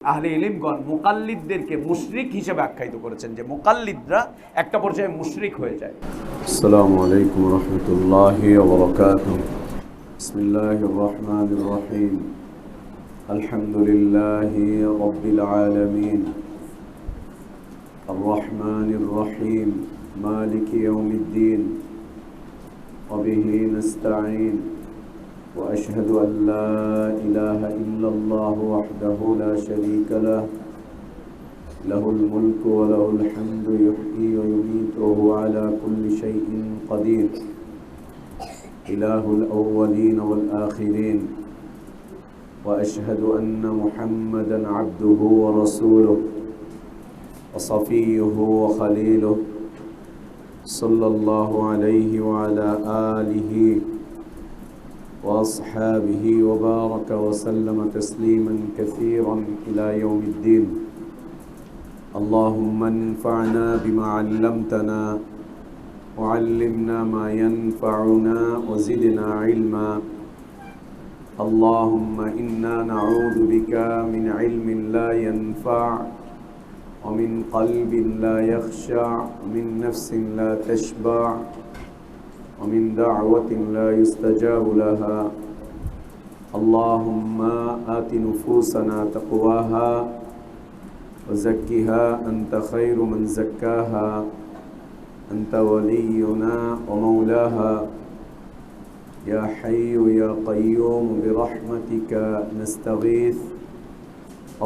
আহলে ইলমগণ মুকাল্লিদদেরকে মুশরিক হিসেবে আখ্যায়িত করেছেন, যে মুকাল্লিদরা একটা পর্যায়ে মুশরিক হয়ে যায়। আসসালামু আলাইকুম ওয়া রাহমাতুল্লাহি ওয়া বারাকাতুহু। বিসমিল্লাহির রহমানির রহিম। আলহামদুলিল্লাহি রাব্বিল আলামিন। আর রহমানির রহিম। মালিকি ইয়াউমিদ্দিন। ওয়া বিহি নাস্তাঈন। ওয়া আশহাদু আন লা ইলাহা ইল্লাল্লাহু ওয়াহদাহু লা শারীকা লাহু له الملك وله الحمد يحيي ويميت وهو على كل شيء قدير إله الأولين والآخرين وأشهد أن محمدا عبده ورسوله وصفيه وخليله صلى الله عليه وعلى آله وأصحابه وبارك وسلم تسليما كثيرا إلى يوم الدين. اللهم انفعنا بما علمتنا وعلمنا ما ينفعنا وزدنا علما. اللهم إنا نعوذ بك من علم لا ينفع ومن قلب لا يخشع ومن نفس لا تشبع ومن دعوة لا يستجاب لها. اللهم آت نفوسنا تقواها وزكها أنت خير من زكاها أنت ولينا ومولاها. يا حي يا قيوم برحمتك نستغيث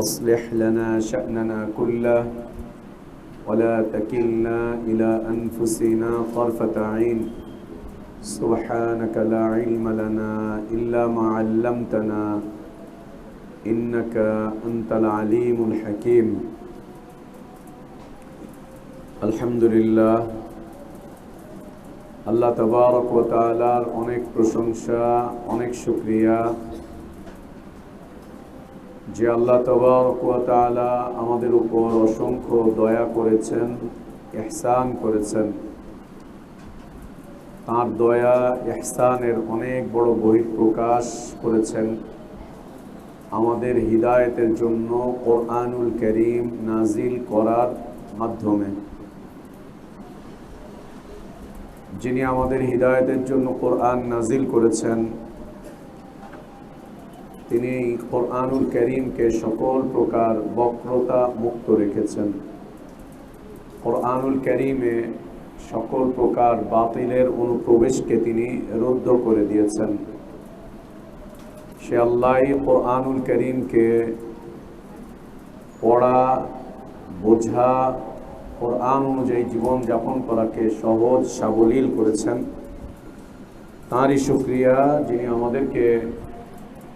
أصلح لنا شأننا كله ولا تكلنا إلى أنفسنا طرفة عين. سبحانك لا علم لنا إلا ما علمتنا إنك أنت العليم الحكيم. الحمد لله. আল্লাহ তাবারক ওয়া তাআলার অনেক প্রশংসা, অনেক শুকরিয়া যে আল্লাহ তাবারক ওয়া তাআলা আমাদের উপর অসংখ্য দয়া করেছেন, ইহসান করেছেন। তাঁর দয়া ইহসানের অনেক বড় বহিঃপ্রকাশ করেছেন আমাদের হিদায়াতের জন্য কোরআনুল কারীম নাজিল করার মাধ্যমে। যিনি আমাদের হিদায়াতের জন্য কোরআন নাজিল করেছেন, তিনি কোরআনুল কারীমকে সকল প্রকার বক্রতা মুক্ত রেখেছেন। কোরআনুল কারীমে সকল প্রকার বাতিলের অনুপ্রবেশকে তিনি রুদ্ধ করে দিয়েছেন। সে আল্লাহ কোরআনুল কারীমকে পড়া, বোঝা, কোরআন অনুযায়ী জীবন যাপন করাকে সহজ সাবলীল করেছেন। তাঁরই শুকরিয়া যিনি আমাদেরকে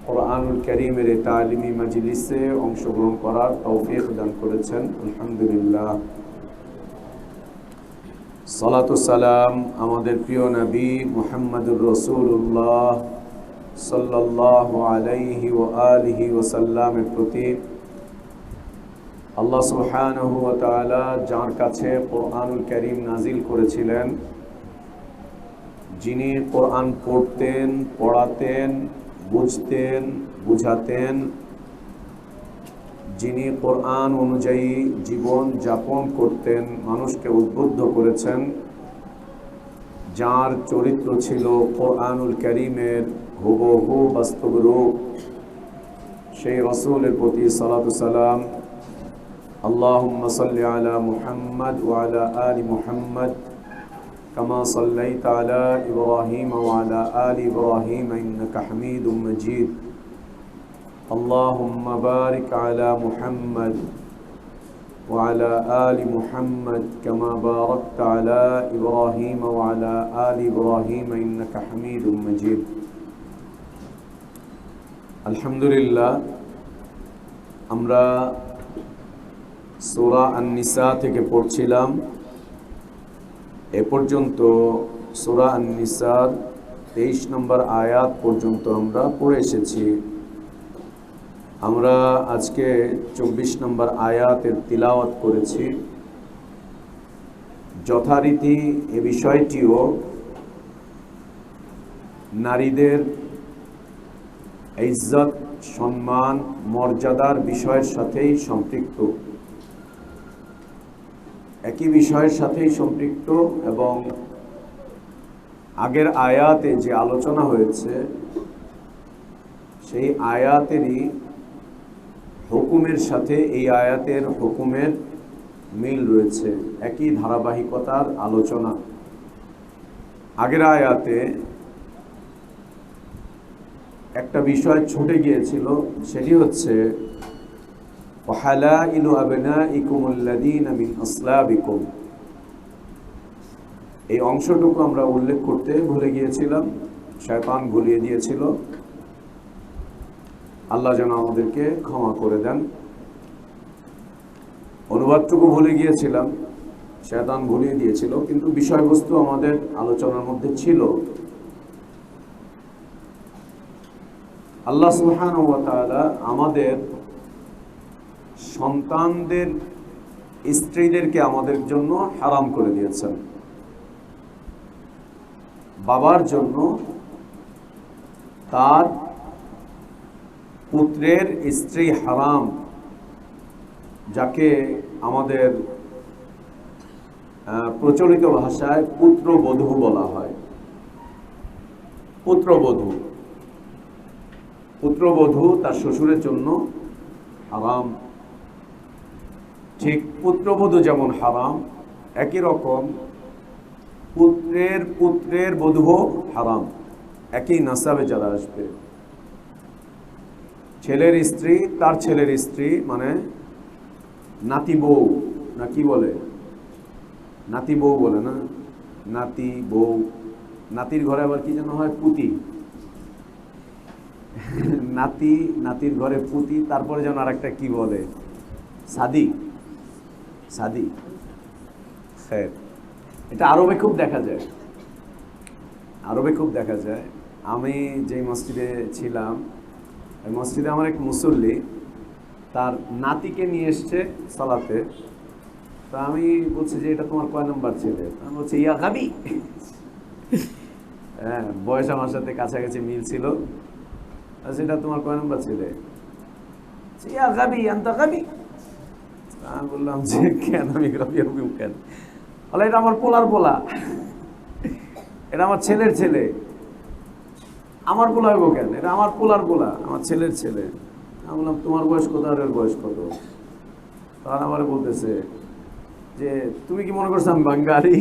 কোরআনুল কারীমের তালিমি মাজলিসে অংশগ্রহণ করার তৌফিক দান করেছেন। আলহামদুলিল্লাহ। সালাতু সালাম আমাদের প্রিয় নবী মুহাম্মদুর রাসূলুল্লাহ সাল্লাল্লাহু আলাইহি ওয়া আলিহি ওয়া সাল্লামের প্রতি। আল্লাহ সুবহানাহু ওয়া তাআলা যার কাছে কোরআনুল কারীম নাজিল করেছিলেন, যিনি কোরআন পড়তেন, পড়াতেন, বুঝতেন, বুঝাতেন, যিনি কোরআন অনুযায়ী জীবন যাপন করতেন, মানুষকে উদ্বুদ্ধ করেছেন, যার চরিত্র ছিল কোরআনুল কারীমের হুবহু বাস্তব রূপ, সেই রাসূলের প্রতি সালাতু সালাম। আল্লাহুম্মা সাল্লি আলা মুহাম্মদ ওয়া আলা আলি মুহাম্মদ কামা সাল্লাইতা আলা ইব্রাহিম ওয়া আলা আলি ইব্রাহিম ইন্নাকা হামিদুম মাজিদ। আল্লাহুম্মা বারিক আলা মুহাম্মদ ওয়া আলা আলি মুহাম্মদ কামা বারাকতা আলা ইব্রাহিম ওয়া আলা আলি ইব্রাহিম ইন্নাকা হামিদুম মাজিদ। আলহামদুলিল্লাহ, আমরা সূরা আন-নিসা থেকে পড়ছিলাম। এ পর্যন্ত সূরা আন-নিসার 23 নম্বর আয়াত পর্যন্ত আমরা পড়ে এসেছি। আমরা আজকে 24 নম্বর আয়াতের তিলাওয়াত করেছি। যথারীতি এ বিষয়টিও নারীদের ইজ্জত, সম্মান, মর্যাদার বিষয়ের সাথেই সম্পৃক্ত, একই বিষয়ের সাথেই সম্পৃক্ত। এবং আগের আয়াতে যে আলোচনা হয়েছে সেই আয়াতেরই হুকুমের সাথে এই আয়াতের হুকুমের মিল রয়েছে, একই ধারাবাহিকতার আলোচনা। আগের আয়াতে একটা বিষয় ছুটে গিয়েছিল, সেটি হচ্ছে وحلائل أبنائكم الذين من أصلابكم। এই অংশটুকু আমরা উল্লেখ করতে ভুলে গিয়েছিলাম, শয়তান ভুলিয়ে দিয়েছিল। আল্লাহ যেন আমাদেরকে ক্ষমা করে দেন। অনুবাদটুকু ভুলে গিয়েছিলাম, শয়তান ভুলিয়ে দিয়েছিল, কিন্তু বিষয়বস্তু আমাদের আলোচনার মধ্যে ছিল। আল্লাহ সুবহানাহু ওয়া তাআলা আমাদের সন্তানদের স্ত্রীদেরকে আমাদের জন্য হারাম করে দিয়েছেন। বাবার জন্য তার পুত্রের স্ত্রী হারাম, যাকে আমাদের প্রচলিত ভাষায় পুত্রবধূ বলা হয়। পুত্রবধূ পুত্রবধূ তার শ্বশুরের জন্য হারাম। ঠিক পুত্রবধূ যেমন হারাম, একই রকম পুত্রের বধূও হারাম, একই নাসাবে যারা আসবে। ছেলের স্ত্রী তার ছেলের স্ত্রী, মানে নাতি বউ, না কি বলে, নাতি বউ বলে না, নাতি বউ। নাতির ঘরে আবার কি যেন হয়, পুতি। নাতির ঘরে পুতি, তারপরে যেন আর একটা কি বলে, সাদি। এটা আরবে খুব দেখা যায়, আমি যে মসজিদে ছিলাম, ওই মসজিদে আমার এক মুসল্লি তার নাতিকে নিয়ে এসছে সালাতে। তো আমি বলছি যে এটা তোমার কয় নম্বর ছেলে? আমি বলছি ইয়া গাবি। হ্যাঁ, বয়স আমার সাথে কাছাকাছি মিল ছিল। সেটা তোমার কয় নম্বর ছেলে? ইয়া গাবি, আনতা গাবি। আমি বললাম যে কেন আমি গাবি হবি কেন? বলে এটা আমার পোলা, এটা আমার ছেলের ছেলে। আমার পোলা হইব কেন? এটা আমার পোলা, আমার ছেলের ছেলে। আমি বললাম তোমার বয়স কত আর এর বয়স কত? তখন আমার বলতেছে যে তুমি কি মনে করছো আমি বাঙালি?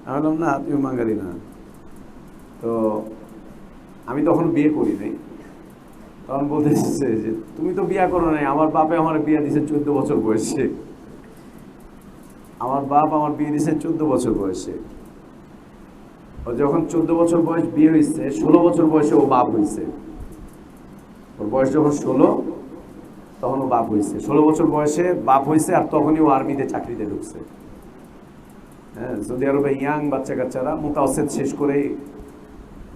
আমি বললাম না, তুমি বাঙালি না। তো আমি তখন বিয়ে করি নাই। তখন বলতেছে যে তুমি তো বিয়ে করো নাই, আমার বাপে আমার বিয়ে দিয়েছে 14 বছর বয়সে। আমার বাপ আমার বিয়ে দিয়েছে 14 বছর বয়সে। ও যখন 14 বছর বয়স বিয়ে হয়েছে, 16 বছর বয়সে ও বাপ হয়েছে। ওর বয়স যখন 16, তখন ও বাপ হয়েছে। 16 বছর বয়সে বাপ হয়েছে, আর তখনই ও আর্মিতে চাকরিতে ঢুকছে। হ্যাঁ, সৌদি আরবে ইয়াং বাচ্চা কাচ্চারা মুতাওয়াসিত শেষ করেই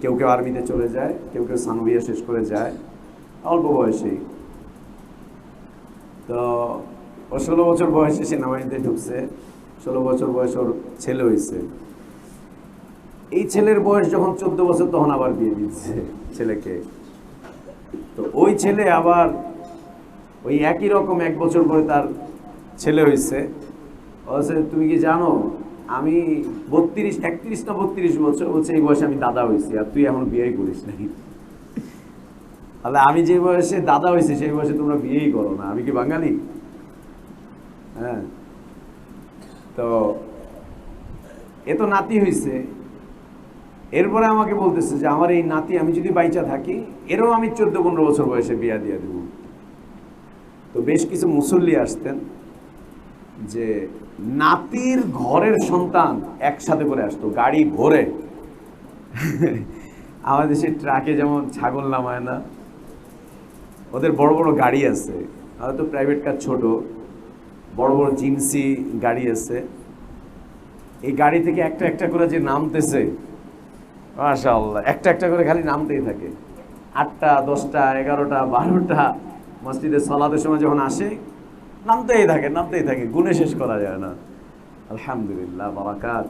কেউ আর্মিতে চলে যায়, কেউ সানবিয়া শেষ করে যায় অল্প বয়সেই। তো ও 16 বছর বয়সে সেনাবাহিনীতে ঢুকছে। 16 বছর বয়স ওর ছেলে হয়েছে। এই ছেলের বয়স যখন 14 বছর, তখন আবার বিয়ে দিচ্ছে ছেলেকে। তো ওই ছেলে আবার ওই একই রকম 1 বছর পরে তার ছেলে হয়েছে। বলছে তুমি কি জানো আমি 31 না 32 বছর, বলছে এই বয়সে আমি দাদা হয়েছি, আর তুই এখন বিয়েই করিস নাকি? তাহলে আমি যে বয়সে দাদা হয়েছি সেই বয়সে তোমরা বিয়েই করো না, আমি কি বাঙালি? হ্যাঁ, তো এ তো নাতি হয়েছে। এরপরে আমাকে বলতেছে যে আমার এই নাতি, আমি যদি বাইচা থাকি এরও আমি 14-15 বছর বয়সে বিয়া দিয়ে দেব। তো বেশ কিছু মুসল্লি আসতেন, যে নাতির ঘরের সন্তান একসাথে করে আসতো গাড়ি ভরে। আমাদের দেশের ট্রাকে যেমন ছাগল নামায় না, ওদের বড় বড় গাড়ি আছে। হয়তো প্রাইভেট কার ছোট, বড় বড় জিন্সি গাড়ি আছে। এই গাড়ি থেকে একটা একটা করে যে নামতেছে, মাশাআল্লাহ, একটা করে খালি নামতেই থাকে। 8টা 10টা 11টা 12টা মসজিদে সালাতের সময় যখন আসে, নামতেই থাকে, গুণে শেষ করা যায় না। আলহামদুলিল্লাহ, বারাকাত।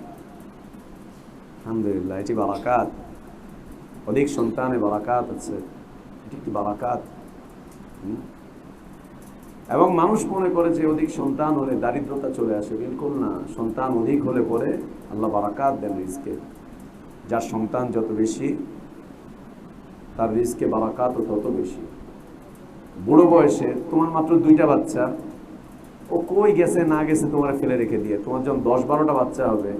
আলহামদুলিল্লাহ, এটি বারাকাত, অধিক সন্তানে বারাকাত আছে। এটি একটি বারাকাত। এবং মানুষ মনে করে যে অধিক সন্তান হলে দারিদ্রতা চলে আসে, বিলকুল না। সন্তান অধিক হলে পরে আল্লাহ বারাকাত দেন রিজকে। যার সন্তান যত বেশি তার রিজকে বারাকাতও তত বেশি। বুড়ো বয়সে তোমার মাত্র 2টা বাচ্চা, ও কই গেছে না গেছে তোমার ফেলে রেখে দিয়ে, তোমার যখন 10-12টা বাচ্চা হবে,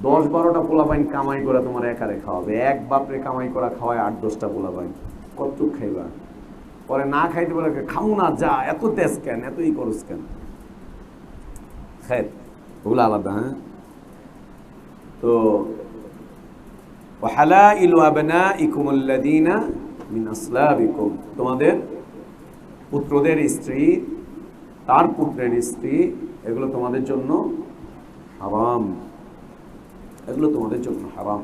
10-12টা পোলাপাইন কামাই করে তোমার একারে খাওয়াবে। এক বাপরে কামাই করা খাওয়ায় 8-10টা পোলাপাইন, কতটুক খাইবা? পরে না খাইতে বলে খাও না, যা এত তেজ কেন, এতই করস কেন? ওগুলো আলাদা। হ্যাঁ, তো ওয়াহালাইলু আবনাইকুম আল্লাযীনা মিন আসলাবিকুম, তোমাদের পুত্রদের স্ত্রী, তার পুত্রের স্ত্রী, এগুলো তোমাদের জন্য হারাম, এগুলো তোমাদের জন্য হারাম।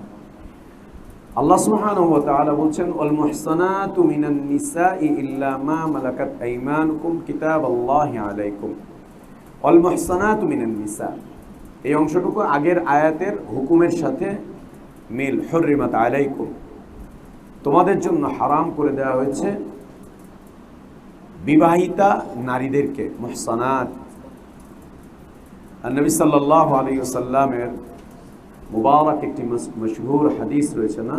আল্লাহ সুবহানাহু ওয়া তাআলা বলছেন, ওয়াল মুহসানাতু মিনান নিসাই ইল্লা মা মালাকাত আইমানুকুম কিতাবাল্লাহি আলাইকুম। ওয়াল মুহসানাতু মিনান নিসা, এই অংশটুকু আগের আয়াতের হুকুমের সাথে মিল। হুররিমাত আলাইকুম, তোমাদের জন্য হারাম করে দেওয়া হয়েছে বিবাহিতা নারীদেরকে, মুহসানাত। আর নবী সাল্লাল্লাহু আলাইহি ওয়াসাল্লামের মুবারক একটি মশহুর হাদিস রয়েছে না,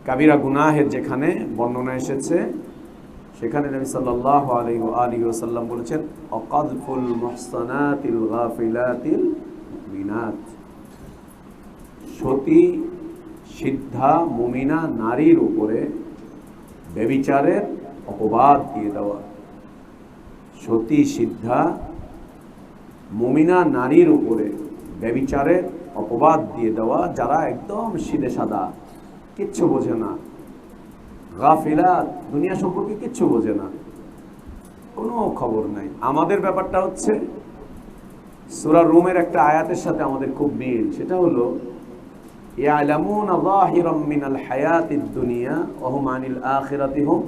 কাবিরা গুনাহের যেখানে বর্ণনা এসেছে, সেখানে নবী সাল্লাল্লাহু আলাইহি ওয়াসাল্লাম বলেছেন, আকাযফুল মুহসানাতিল গাফিলাতিল মুমিনাত, সতী সিদ্ধা মুমিনা নারীর উপরে ব্যভিচারের অপবাদ দিয়ে দেওয়া। সতী সিদ্ধা মুমিনা নারীর উপরে ব্যভিচারের অপবাদ দিয়ে দেওয়া, যারা একদম সিধে সাদা, কিচ্ছু বোঝে না, গাফিলাত, দুনিয়া সম্পর্কে কিচ্ছু বোঝে না, কোনো খবর নাই। আমাদের ব্যাপারটা হচ্ছে সূরা রুমের একটা আয়াতের সাথে আমাদের খুব মিল, সেটা হলো ইয়ালামুনা যাহিরাম মিনাল হায়াতিদ দুনিয়া ওয়া হুম আনিল আখিরাতি হুম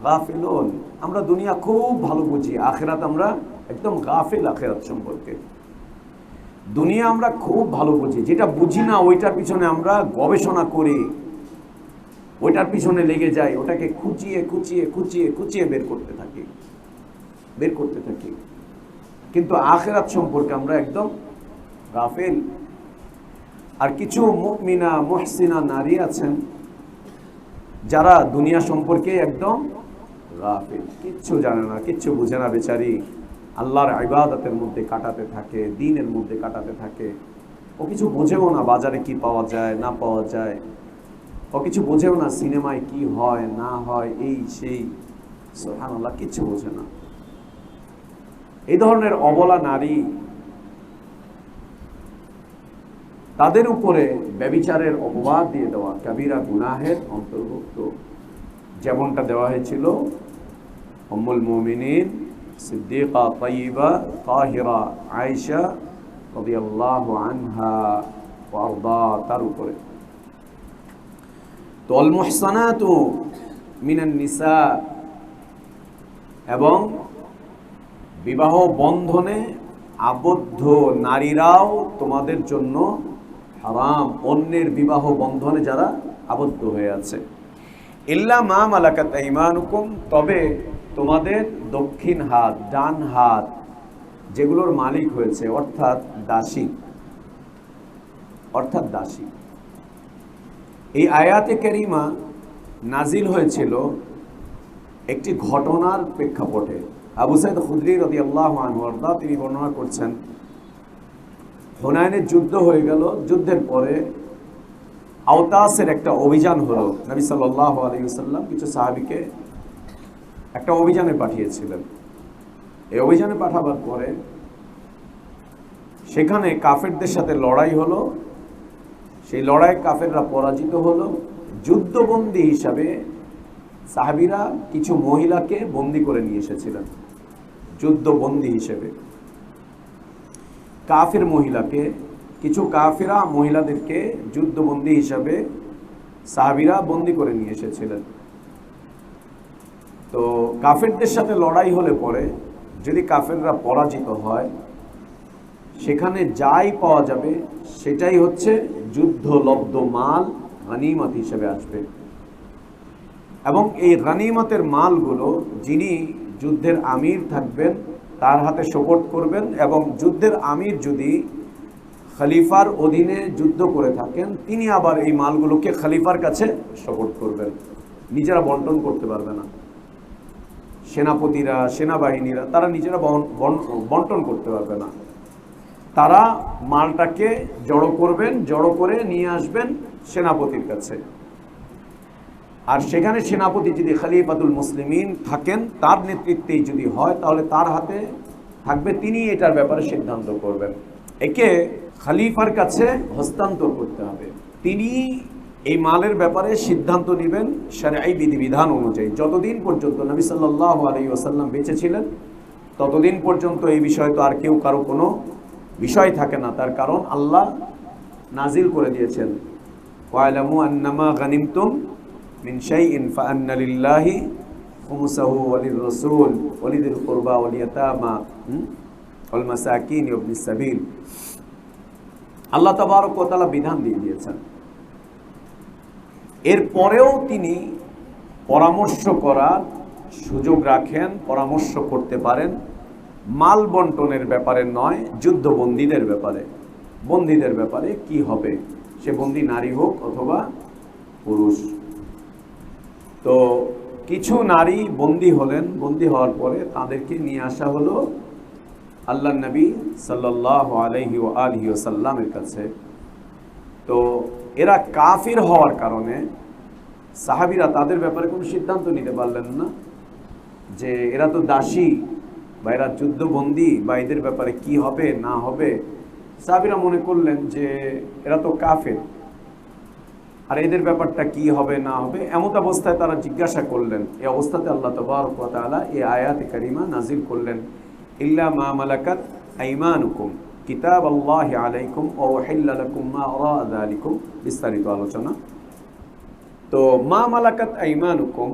গাফিলুন। আমরা দুনিয়া খুব ভালো বুঝি, আখিরাত আমরা একদম গাফিল। আখিরাত সম্পর্কে দুনিয়া আমরা খুব ভালো বুঝি, যেটা বুঝি না ওইটার পিছনে আমরা গবেষণা করি, ওইটার পিছনে লেগে যাই, ওটাকে খুঁচিয়ে খুঁচিয়ে খুঁচিয়ে খুঁচিয়ে বের করতে থাকি। কিন্তু আখিরাত সম্পর্কে আমরা একদম গাফিল। আর কিছু মুমিনা মুহসিনা নারী আছেন যারা দুনিয়া সম্পর্কে একদম গাফিল, কিচ্ছু জানে না, কিচ্ছু বুঝে না, বেচারি আল্লাহর ইবাদতের মধ্যে কাটাতে থাকে, দ্বীনের মধ্যে কাটাতে থাকে। ও কিছু বোঝেও না বাজারে কি পাওয়া যায় না পাওয়া যায়, ও কিছু বোঝেও না সিনেমায় কি হয় না হয়, এই সেই, সুবহানাল্লাহ, কিচ্ছু বোঝে না। এই ধরনের অবলা নারী, তাদের উপরে ব্যভিচারের অপবাদ দিয়ে দেওয়া কাবিরা গুনাহের অন্তর্ভুক্ত, যেমনটা দেওয়া হয়েছিল উম্মুল মুমিনিন সিদ্দিকা তাইয়্যিবা তাহিরা আয়েশা রাদিয়াল্লাহু আনহা ওয়া আরদা, তার উপরে। তো আল মুহসানাতু মিনান নিসা, এবং বিবাহ বন্ধনে আবদ্ধ নারীরাও তোমাদের জন্য হারাম, অন্যের বিবাহ বন্ধনে যারা আবদ্ধ হয়ে আছে। ইল্লা মা মালাকাত আইমানুকুম, তবে তোমাদের দক্ষিণ হাত, ডান হাত যেগুলোর মালিক হয়েছে, অর্থাৎ দাসী। এই আয়াতে কারিমা নাজিল হয়েছিল একটি ঘটনার প্রেক্ষাপটে। আবু সাঈদ খুদরি রাদিয়াল্লাহু আনহু আরদা, তিনি বর্ণনা করছেন, হুনাইনের যুদ্ধ হয়ে গেল, যুদ্ধের পরে আওতাসের একটা অভিযান হলো। নবী সাল্লাল্লাহু আলাইহি ওয়াসাল্লাম কিছু সাহাবীকে একটা অভিযানে পাঠিয়েছিলেন। এই অভিযানে পাঠাবার পরে সেখানে কাফেরদের সাথে লড়াই হলো, সেই লড়াইয়ে কাফেররা পরাজিত হলো। যুদ্ধবন্দী হিসাবে সাহাবীরা কিছু মহিলাকে বন্দী করে নিয়ে এসেছিলেন, যুদ্ধবন্দী হিসেবে। কাফের মহিলাকে, কিছু কাফেরা মহিলাদেরকে যুদ্ধবন্দী হিসাবে সাহাবীরা বন্দী করে নিয়ে এসেছিলেন। তো কাফেরদের সাথে লড়াই হলে পরে যদি কাফেররা পরাজিত হয়, সেখানে যাই পাওয়া যাবে সেটাই হচ্ছে যুদ্ধলব্ধ মাল, গনিমত হিসেবে আসবে। এবং এই গনিমতের মালগুলো যিনি যুদ্ধের আমির থাকবেন তার হাতে সোপর্দ করবেন, এবং যুদ্ধের আমির যদি খলিফার অধীনে যুদ্ধ করে থাকেন তিনি আবার এই মালগুলোকে খলিফার কাছে সোপর্দ করবেন। নিজেরা বন্টন করতে পারবে না। সেনাপতিরা, সেনাবাহিনীরা তারা নিজেরা বন্টন করতে পারবে না। তারা মালটাকে জড়ো করবেন, জড়ো করে নিয়ে আসবেন সেনাপতির কাছে। আর সেখানে সেনাপতি যদি খলিফাতুল মুসলিমিন থাকেন, তার নেতৃত্বেই যদি হয়, তাহলে তার হাতে থাকবে, তিনি এটার ব্যাপারে সিদ্ধান্ত করবেন। একে খলিফার কাছে হস্তান্তর করতে হবে। তিনি এই মালের ব্যাপারে সিদ্ধান্ত নেবেন শরঈ বিধিবিধান অনুযায়ী। যতদিন পর্যন্ত নবী সাল্লাল্লাহু আলাইহি ওয়াসাল্লাম বেঁচে ছিলেন ততদিন পর্যন্ত এই বিষয়ে তো আর কেউ কারো কোনো বিষয় থাকে না। তার কারণ আল্লাহ নাজিল করে দিয়েছেন, ওয়ালামু আন্নামা গানিমতুম মিন শাইইন ফাআন্না লিল্লাহি খুমুসাহু ওয়া লিররাসূল ওয়া লিযিল কুরবা ওয়াল ইয়াতামা ওয়াল মাসাকিন ওয়া ইবনিস সাবিল। আল্লাহ তাবারক ওয়া তাআলা বিধান দিয়ে দিয়েছেন। এরপরেও তিনি পরামর্শ করার সুযোগ রাখেন, পরামর্শ করতে পারেন মাল বন্টনের ব্যাপারে নয়, যুদ্ধবন্দীদের ব্যাপারে। বন্দীদের ব্যাপারে কি হবে, সে বন্দী নারী হোক অথবা পুরুষ। তো কিছু নারী বন্দী হলেন, বন্দী হওয়ার পরে তাদেরকে নিয়ে আসা হলো আল্লাহর নবী সাল্লাল্লাহু আলাইহি ওয়া আলিহি ওয়াসাল্লামের কাছে। তো এরা কাফির হওয়ার কারণে সাহাবীরা তাদের ব্যাপারে কোনো সিদ্ধান্ত নিতে পারলেন না যে এরা তো দাসী বা এরা যুদ্ধবন্দী বা এদের ব্যাপারে কি হবে না হবে। সাহাবীরা মনে করলেন যে এরা তো কাফের, আর এদের ব্যাপারটা কি হবে না হবে। এমত অবস্থায় তারা জিজ্ঞাসা করলেন। এই অবস্থাতে আল্লাহ তাবারক ওয়া তাআলা এই আয়াতে কারিমা নাজিল করলেন, ইল্লা মা মালাকাত আইমানুকুম কিতাব আল্লাহি আলাইকুম ওয়া উহিল্লা লাকুম মা ওয়া যালিকুম। বিস্তারিত আলোচনা। তো মা মালাকাত আইমানুকুম,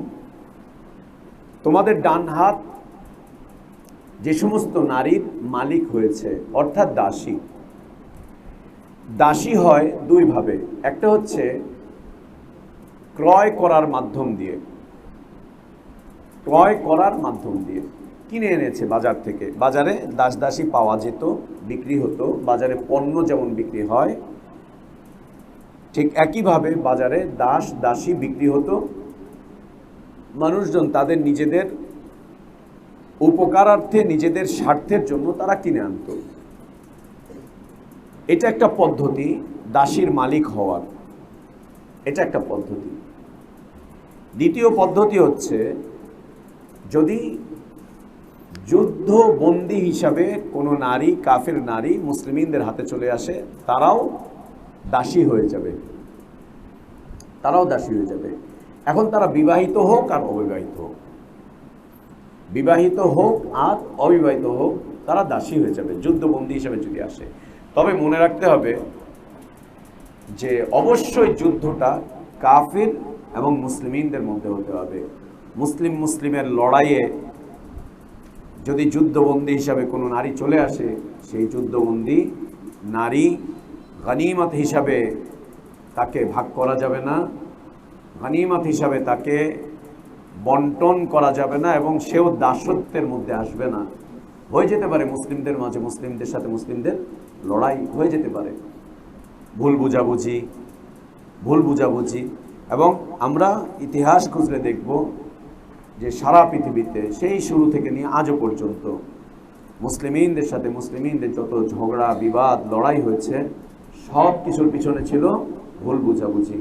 তোমাদের ডান হাত যে সমস্ত নারীর মালিক হয়েছে, অর্থাৎ দাসী। দাসী হয় দুইভাবে, একটা হচ্ছে ক্রয় করার মাধ্যম দিয়ে, ক্রয় করার মাধ্যম দিয়ে কিনে এনেছে বাজার থেকে। বাজারে দাস দাসী পাওয়া যেত, বিক্রি হতো। বাজারে পণ্য যেমন বিক্রি হয় ঠিক একইভাবে বাজারে দাস দাসী বিক্রি হতো। মানুষজন তাদের নিজেদের উপকারার্থে, নিজেদের স্বার্থের জন্য তারা কিনে আনত। এটা একটা পদ্ধতি দাসীর মালিক হওয়ার, এটা একটা পদ্ধতি। দ্বিতীয় পদ্ধতি হচ্ছে যদি যুদ্ধবন্দী হিসাবে কোনো নারী, কাফের নারী মুসলিমদের হাতে চলে আসে, তারাও দাসী হয়ে যাবে, তারাও দাসী হয়ে যাবে। এখন তারা বিবাহিত হোক আর অবিবাহিত হোক, বিবাহিত হোক আর অবিবাহিত হোক, তারা দাসী হয়ে যাবে যুদ্ধবন্দী হিসাবে যদি আসে। তবে মনে রাখতে হবে যে অবশ্যই যুদ্ধটা কাফির এবং মুসলিমদের মধ্যে হতে হবে। মুসলিমের লড়াইয়ে যদি যুদ্ধবন্দী হিসাবে কোনো নারী চলে আসে, সেই যুদ্ধবন্দী নারী গনিমত হিসাবে তাকে ভাগ করা যাবে না, গনিমত হিসাবে তাকে বন্টন করা যাবে না, এবং সেও দাসত্বের মধ্যে আসবে না। হয়ে যেতে পারে মুসলিমদের মাঝে, মুসলিমদের সাথে মুসলিমদের লড়াই হয়ে যেতে পারে, ভুল বুঝাবুঝি। এবং আমরা ইতিহাস খুঁজলে দেখব যে সারা পৃথিবীতে সেই শুরু থেকে নিয়ে আজও পর্যন্ত মুসলিমদের সাথে মুসলিমদের যত ঝগড়া, বিবাদ, লড়াই হয়েছে, সব কিছুর পিছনে ছিল ভুল বুঝাবুঝি।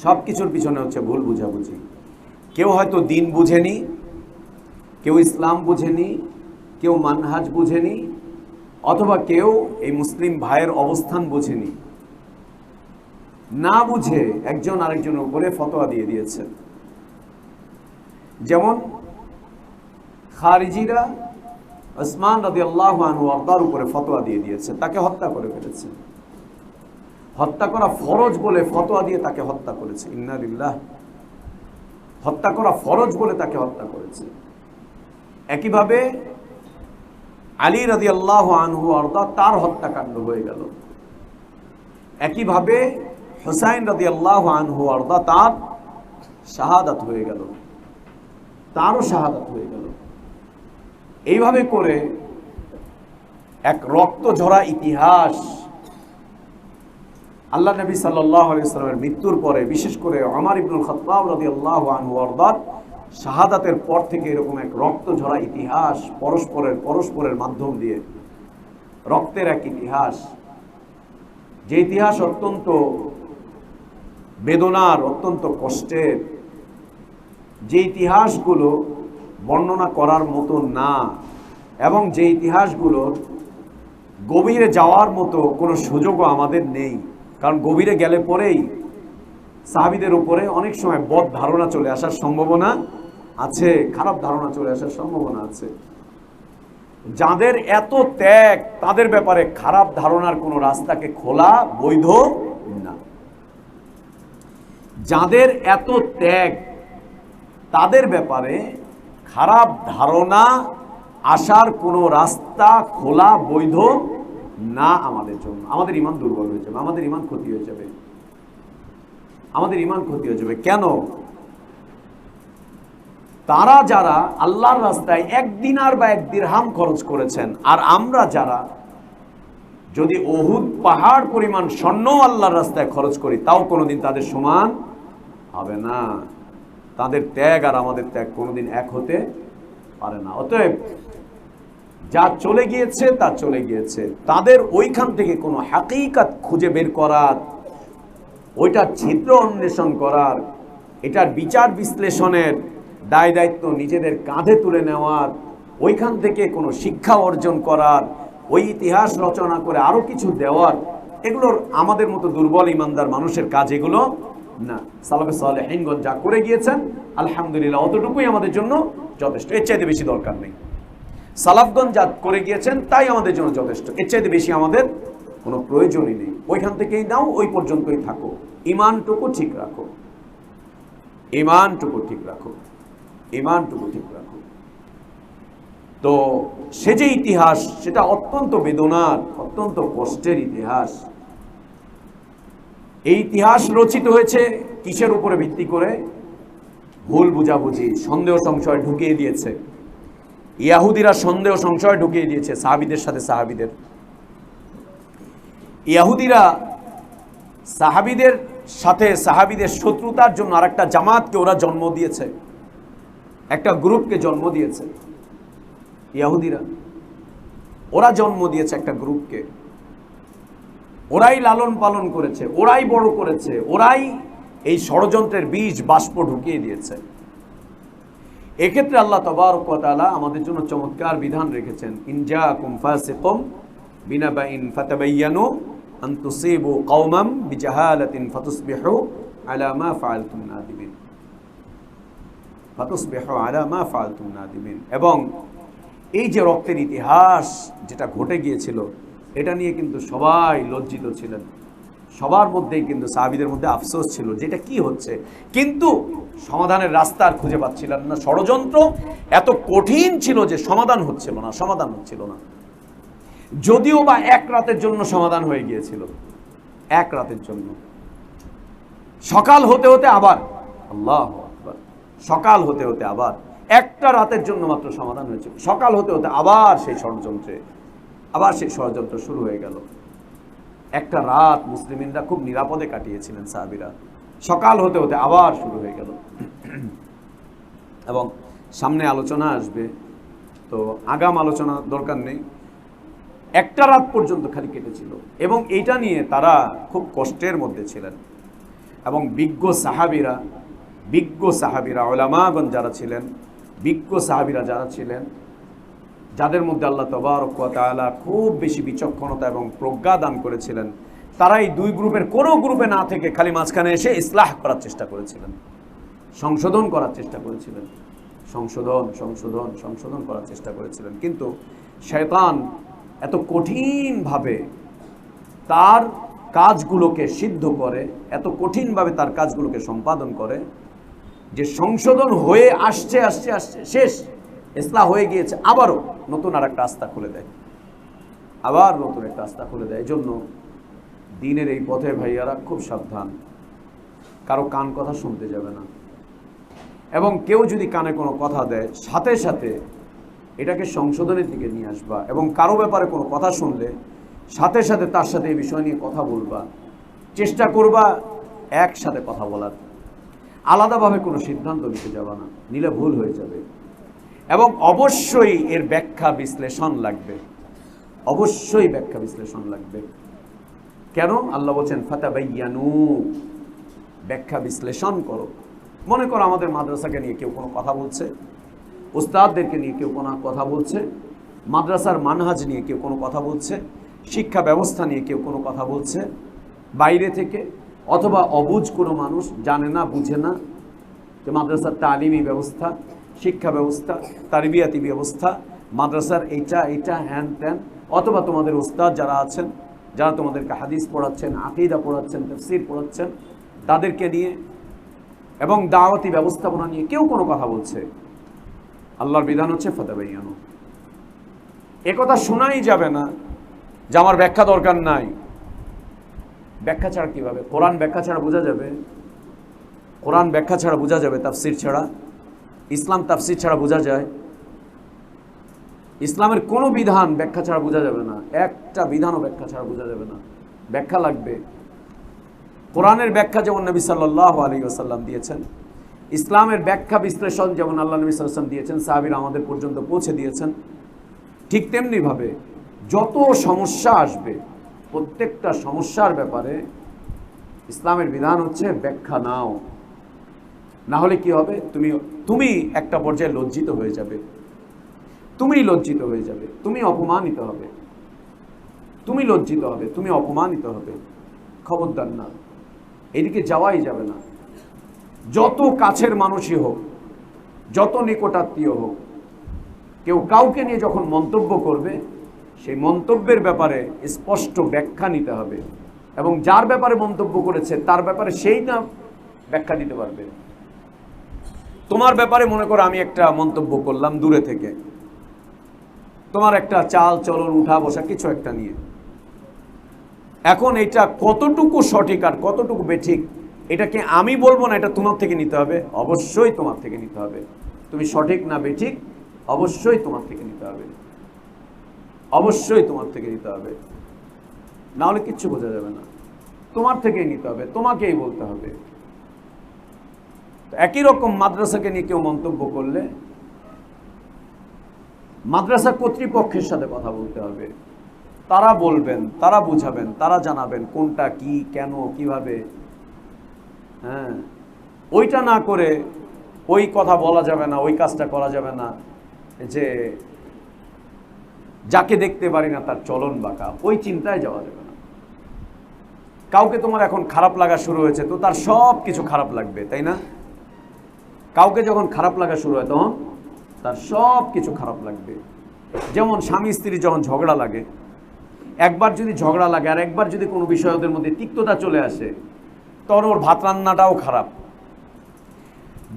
সব কিছুর পিছনে হচ্ছে ভুল বুঝাবুঝি। কেউ হয়তো দিন বুঝেনি, কেউ ইসলাম বুঝেনি, কেউ মানহাজ বুঝেনি, অথবা কেউ এই মুসলিম ভাইয়ের অবস্থান বুঝেনি। না বুঝে একজন আরেকজনের উপরে ফতোয়া দিয়ে দিয়েছে। যেমন খারিজিরা উসমান রাদিয়াল্লাহু আনহু আরদার উপরে ফতোয়া দিয়ে দিয়েছে, তাকে হত্যা করে ফেলেছে। হত্যা করা ফরজ বলে ফতোয়া দিয়ে তাকে হত্যা করেছে। ইন্না লিল্লাহ। হত্যা করা ফরজ বলে তাকে হত্যা করেছে। একইভাবে আলী রাদিয়াল্লাহু আনহু আরদা, তার হত্যাকাণ্ড হয়ে গেল। একইভাবে হুসাইন রাদিয়াল্লাহু আনহু আরদা, তার শাহাদাত হয়ে গেল, তারও শাহাদাত হয়ে গেল। এইভাবে করে এক রক্ত ঝরা ইতিহাস আল্লাহ নবী সাল্লাল্লাহু আলাইহি ওয়াসাল্লামের মৃত্যুর পরে, বিশেষ করে ওমর ইবনুল খাত্তাব রাদিয়াল্লাহু আনহু ওয়ারদার শাহাদাতের পর থেকে এরকম এক রক্ত ঝরা ইতিহাস, পরস্পরের মাধ্যম দিয়ে রক্তের এক ইতিহাস, যে ইতিহাস অত্যন্ত বেদনার, অত্যন্ত কষ্টের, যে ইতিহাসগুলো বর্ণনা করার মতো না, এবং যে ইতিহাসগুলোর গভীরে যাওয়ার মতো কোনো সুযোগও আমাদের নেই। কারণ গভীরে গেলে পরেই সাহাবীদের উপরে অনেক সময় বদ ধারণা চলে আসার সম্ভাবনা আছে, খারাপ ধারণা চলে আসার সম্ভাবনা আছে। যাদের এত ত্যাগ, তাদের ব্যাপারে খারাপ ধারণার কোনো রাস্তাকে খোলা বৈধ না। যাদের এত ত্যাগ, তাদের ব্যাপারে খারাপ ধারণা আসার কোনো রাস্তা খোলা বৈধ না আমাদের জন্য। আমাদের ঈমান দুর্বল হয়ে যাবে, আমাদের ঈমান ক্ষতি হয়ে যাবে, আমাদের ঈমান ক্ষতি হয়ে যাবে। কেন? তারা যারা আল্লাহর রাস্তায় এক দিনার বা এক দিরহাম খরচ করেছেন, আর আমরা যারা যদি উহুদ পাহাড় পরিমাণ স্বর্ণ আল্লাহর রাস্তায় খরচ করি, তাও কোনোদিন তাদের সমান হবে না। তাদের ত্যাগ আর আমাদের ত্যাগ কোনোদিন এক হতে পারে না। অতএব যা চলে গিয়েছে তা চলে গিয়েছে। তাদের ওইখান থেকে কোনো হাকিকাত খুঁজে বের করার, ওইটার ছিদ্র অন্বেষণ করার, এটার বিচার বিশ্লেষণের দায় দায়িত্ব নিজেদের কাঁধে তুলে নেওয়ার, ওইখান থেকে কোনো শিক্ষা অর্জন করার, ওই ইতিহাস রচনা করে আরো কিছু দেওয়ার, এগুলোর আমাদের মতো দুর্বল ইমানদার মানুষের কাজ এগুলো না। সালাফে সালেহিনগণ যা করে গিয়েছেন আলহামদুলিল্লাহ, অতটুকুই আমাদের জন্য যথেষ্ট, এর চাইতে বেশি দরকার নেই। সালাফগণ যা করে গিয়েছেন তাই আমাদের জন্য যথেষ্ট, এর চাইতে বেশি আমাদের কোনো প্রয়োজনই নেই। ওইখান থেকেই নাও, ওই পর্যন্তই থাকো, ইমানটুকু ঠিক রাখো, ইমানটুকু ঠিক রাখো, ইমানটুকু ঠিক রাখো। তো সে যে ইতিহাস, সেটা অত্যন্ত বেদনার, অত্যন্ত কষ্টের ইতিহাস। এই ইতিহাস রচিত হয়েছে কিসের উপরে ভিত্তি করে? ভুল বুঝাবুঝি, সন্দেহ সংশয় ঢুকিয়ে দিয়েছে ইহুদিরা, সন্দেহ সংশয় ঢুকিয়ে দিয়েছে সাহাবীদের সাথে সাহাবীদের। ইহুদিরা সাহাবীদের সাথে সাহাবীদের শত্রুতার জন্য আরেকটা জামাতকে ওরা জন্ম দিয়েছে, একটা গ্রুপকে জন্ম দিয়েছে। ইহুদিরা ওরা জন্ম দিয়েছে একটা গ্রুপকে, ওরাই লালন পালন করেছে, ওরাই বড় করেছে, ওরাই এই ষড়যন্ত্রের বীজ বাষ্প ঢুকিয়ে দিয়েছে। এক্ষেত্রে আল্লাহ তাবারক ওয়া তাআলা আমাদের জন্য চমৎকার বিধান রেখেছেন, ইন জাআকুম ফাসিকুম বিনাবাইন ফাতাবায়ানু আন তুসিবু কওমান বিজাহালাতিন ফাতুসবিহু আলা মা ফাআলতুম নাদিমিন, ফাতুসবিহু আলা মা ফাআলতুম নাদিমিন। এবং এই যে রক্তের ইতিহাস যেটা ঘটে গিয়েছিল, এটা নিয়ে কিন্তু সবাই লজ্জিত ছিলেন, সবার মধ্যেই কিন্তু সাহাবীদের মধ্যে আফসোস ছিল যেটা কি হচ্ছে, কিন্তু সমাধানের রাস্তা আর খুঁজে পাচ্ছিলেন না। ষড়যন্ত্র এত কঠিন ছিল যে সমাধান হচ্ছিল না, সমাধান হচ্ছিল না। যদিও বা এক রাতের জন্য সমাধান হয়ে গিয়েছিল, এক রাতের জন্য। সকাল হতে হতে আবার, আল্লাহু আকবার, সকাল হতে হতে আবার, একটা রাতের জন্য মাত্র সমাধান হয়েছিল। সকাল হতে হতে আবার সেই ষড়যন্ত্র শুরু হয়ে গেল। একটা রাত মুসলিমিনরা খুব নিরাপদে কাটিয়েছিলেন সাহাবীরা, সকাল হতে হতে আবার শুরু হয়ে গেল। এবং সামনে আলোচনা আসবে, তো আগাম আলোচনা দরকার নেই। একটা রাত পর্যন্ত খালি কেটেছিল, এবং এইটা নিয়ে তারা খুব কষ্টের মধ্যে ছিলেন। এবং বিজ্ঞ সাহাবীরা উলামাগণ যারা ছিলেন, বিজ্ঞ সাহাবীরা যারা ছিলেন, যাদের মধ্যে আল্লাহ তাবারক ওয়া তাআলা খুব বেশি বিচক্ষণতা এবং প্রজ্ঞা দান করেছিলেন, তারা এই দুই গ্রুপের কোনো গ্রুপে না থেকে খালি মাঝখানে এসে ইসলাহ করার চেষ্টা করেছিলেন, সংশোধন করার চেষ্টা করেছিলেন, সংশোধন করার চেষ্টা করেছিলেন। কিন্তু শয়তান এত কঠিনভাবে তার কাজগুলোকে সিদ্ধ করে, এত কঠিনভাবে তার কাজগুলোকে সম্পাদন করে যে সংশোধন হয়ে আসছে শেষ, ইসলাহ হয়ে গিয়েছে, আবারও নতুন আর একটা রাস্তা খুলে দেয়, আবার নতুন একটা রাস্তা খুলে দেয়। এই জন্য দিনের এই পথে ভাইয়ারা খুব সাবধান, কারো কান কথা শুনতে যাবে না, এবং কেউ যদি কানে কোনো কথা দেয় সাথে সাথে এটাকে সংশোধনের দিকে নিয়ে আসবা, এবং কারো ব্যাপারে কোনো কথা শুনলে সাথে সাথে তার সাথে এই বিষয় নিয়ে কথা বলবা, চেষ্টা করবা একসাথে কথা বলার, আলাদাভাবে কোনো সিদ্ধান্ত নিতে যাবা না, নিলে ভুল হয়ে যাবে। এবং অবশ্যই এর ব্যাখ্যা বিশ্লেষণ লাগবে, অবশ্যই ব্যাখ্যা বিশ্লেষণ লাগবে। কেন? আল্লাহ বলছেন ফাতাবাইয়ানু, ব্যাখ্যা বিশ্লেষণ করো। মনে করো আমাদের মাদ্রাসাকে নিয়ে কেউ কোনো কথা বলছে, উস্তাদদেরকে নিয়ে কেউ কোনো কথা বলছে, মাদ্রাসার মানহাজ নিয়ে কেউ কোনো কথা বলছে, শিক্ষা ব্যবস্থা নিয়ে কেউ কোনো কথা বলছে বাইরে থেকে, অথবা অবুঝ কোনো মানুষ জানে না বুঝে না যে মাদ্রাসার তালিমি ব্যবস্থা, শিক্ষা ব্যবস্থা, তারবিয়াতি ব্যবস্থা, মাদ্রাসার এইটা হ্যান ত্যান, অথবা তোমাদের উস্তাদ যারা আছেন, যারা তোমাদেরকে হাদিস পড়াচ্ছেন, আকীদা পড়াচ্ছেন, তাফসীর পড়াচ্ছেন, তাদেরকে নিয়ে এবং দাওয়াতি ব্যবস্থাপনা নিয়ে কেউ কোনো কথা বলছে, আল্লাহর বিধান হচ্ছে ফাতাবাইয়ানু। একথা শোনাই যাবে না যে আমার ব্যাখ্যা দরকার নাই। ব্যাখ্যা ছাড়া কিভাবে? কোরআন ব্যাখ্যা ছাড়া বোঝা যাবে? কোরআন ব্যাখ্যা ছাড়া বোঝা যাবে? তাফসীর ছাড়া? ইসলাম তাফসীর ছাড়া বোঝা যায়? ইসলামের কোনো বিধান ব্যাখ্যা ছাড়া বোঝা যাবে না, একটা বিধানও ব্যাখ্যা ছাড়া বোঝা যাবে না, ব্যাখ্যা লাগবে। কোরআনের ব্যাখ্যা যেমন নবী সাল্লাল্লাহু আলাইহি ওয়াসাল্লাম দিয়েছেন, ইসলামের ব্যাখ্যা বিশ্লেষণ যেমন আল্লাহ নবী সাল্লাল্লাহু আলাইহি ওয়াসাল্লাম দিয়েছেন, সাহাবীরা আমাদের পর্যন্ত পৌঁছে দিয়েছেন, ঠিক তেমনিভাবে যত সমস্যা আসবে প্রত্যেকটা সমস্যার ব্যাপারে ইসলামের বিধান হচ্ছে ব্যাখ্যা নাও, না হলে কি হবে? তুমি একটা পর্যায়ে লজ্জিত হয়ে যাবে, তুমি লজ্জিত হয়ে যাবে, তুমি অপমানিত হবে, তুমি লজ্জিত হবে, তুমি অপমানিত হবে। খবরদার না, এদিকে যাওয়াই যাবে না। যত কাছের মানুষই হোক, যত নিকটাত্মীয় হোক, কেউ কাউকে নিয়ে যখন মন্তব্য করবে সেই মন্তব্যের ব্যাপারে স্পষ্ট ব্যাখ্যা নিতে হবে, এবং যার ব্যাপারে মন্তব্য করেছে তার ব্যাপারে সেই না ব্যাখ্যা দিতে পারবে। তোমার ব্যাপারে মনে করো আমি একটা মন্তব্য করলাম দূরে থেকে, তোমার একটা চাল চলন উঠা বসা কিছু একটা নিয়ে, এখন এটা কতটুকু সঠিক আর কতটুকু বেঠিক এটাকে আমি বলবো না, এটা তোমার থেকে নিতে হবে, অবশ্যই তোমার থেকে নিতে হবে। তুমি সঠিক না বেঠিক অবশ্যই তোমার থেকে নিতে হবে, অবশ্যই তোমার থেকে নিতে হবে, না হলে কিচ্ছু বোঝা যাবে না। তোমার থেকেই নিতে হবে, তোমাকেই বলতে হবে। একই রকম মাদ্রাসাকে নিয়ে কেউ মন্তব্য করলে মাদ্রাসা কর্তৃপক্ষের সাথে কথা বলতে হবে, তারা বলবেন, তারা বুঝাবেন, তারা জানাবেন কোনটা কি, কেন, কিভাবে। হ্যাঁ, ওইটা না করে ওই কথা বলা যাবে না, ওই কাজটা করা যাবে না যে যাকে দেখতে পারি না তার চলন বাঁকা, ওই চিন্তায় যাওয়া যাবে না। কাউকে তোমার এখন খারাপ লাগা শুরু হয়েছে তো তার সব কিছু খারাপ লাগবে, তাই না? কাউকে যখন খারাপ লাগা শুরু হয় তখন তার সব কিছু খারাপ লাগবে। যেমন স্বামী স্ত্রী যখন ঝগড়া লাগে, একবার যদি ঝগড়া লাগে আর একবার যদি কোনো বিষয় ওদের মধ্যে তিক্ততা চলে আসে তখন ওর ভাত রান্নাটাও খারাপ।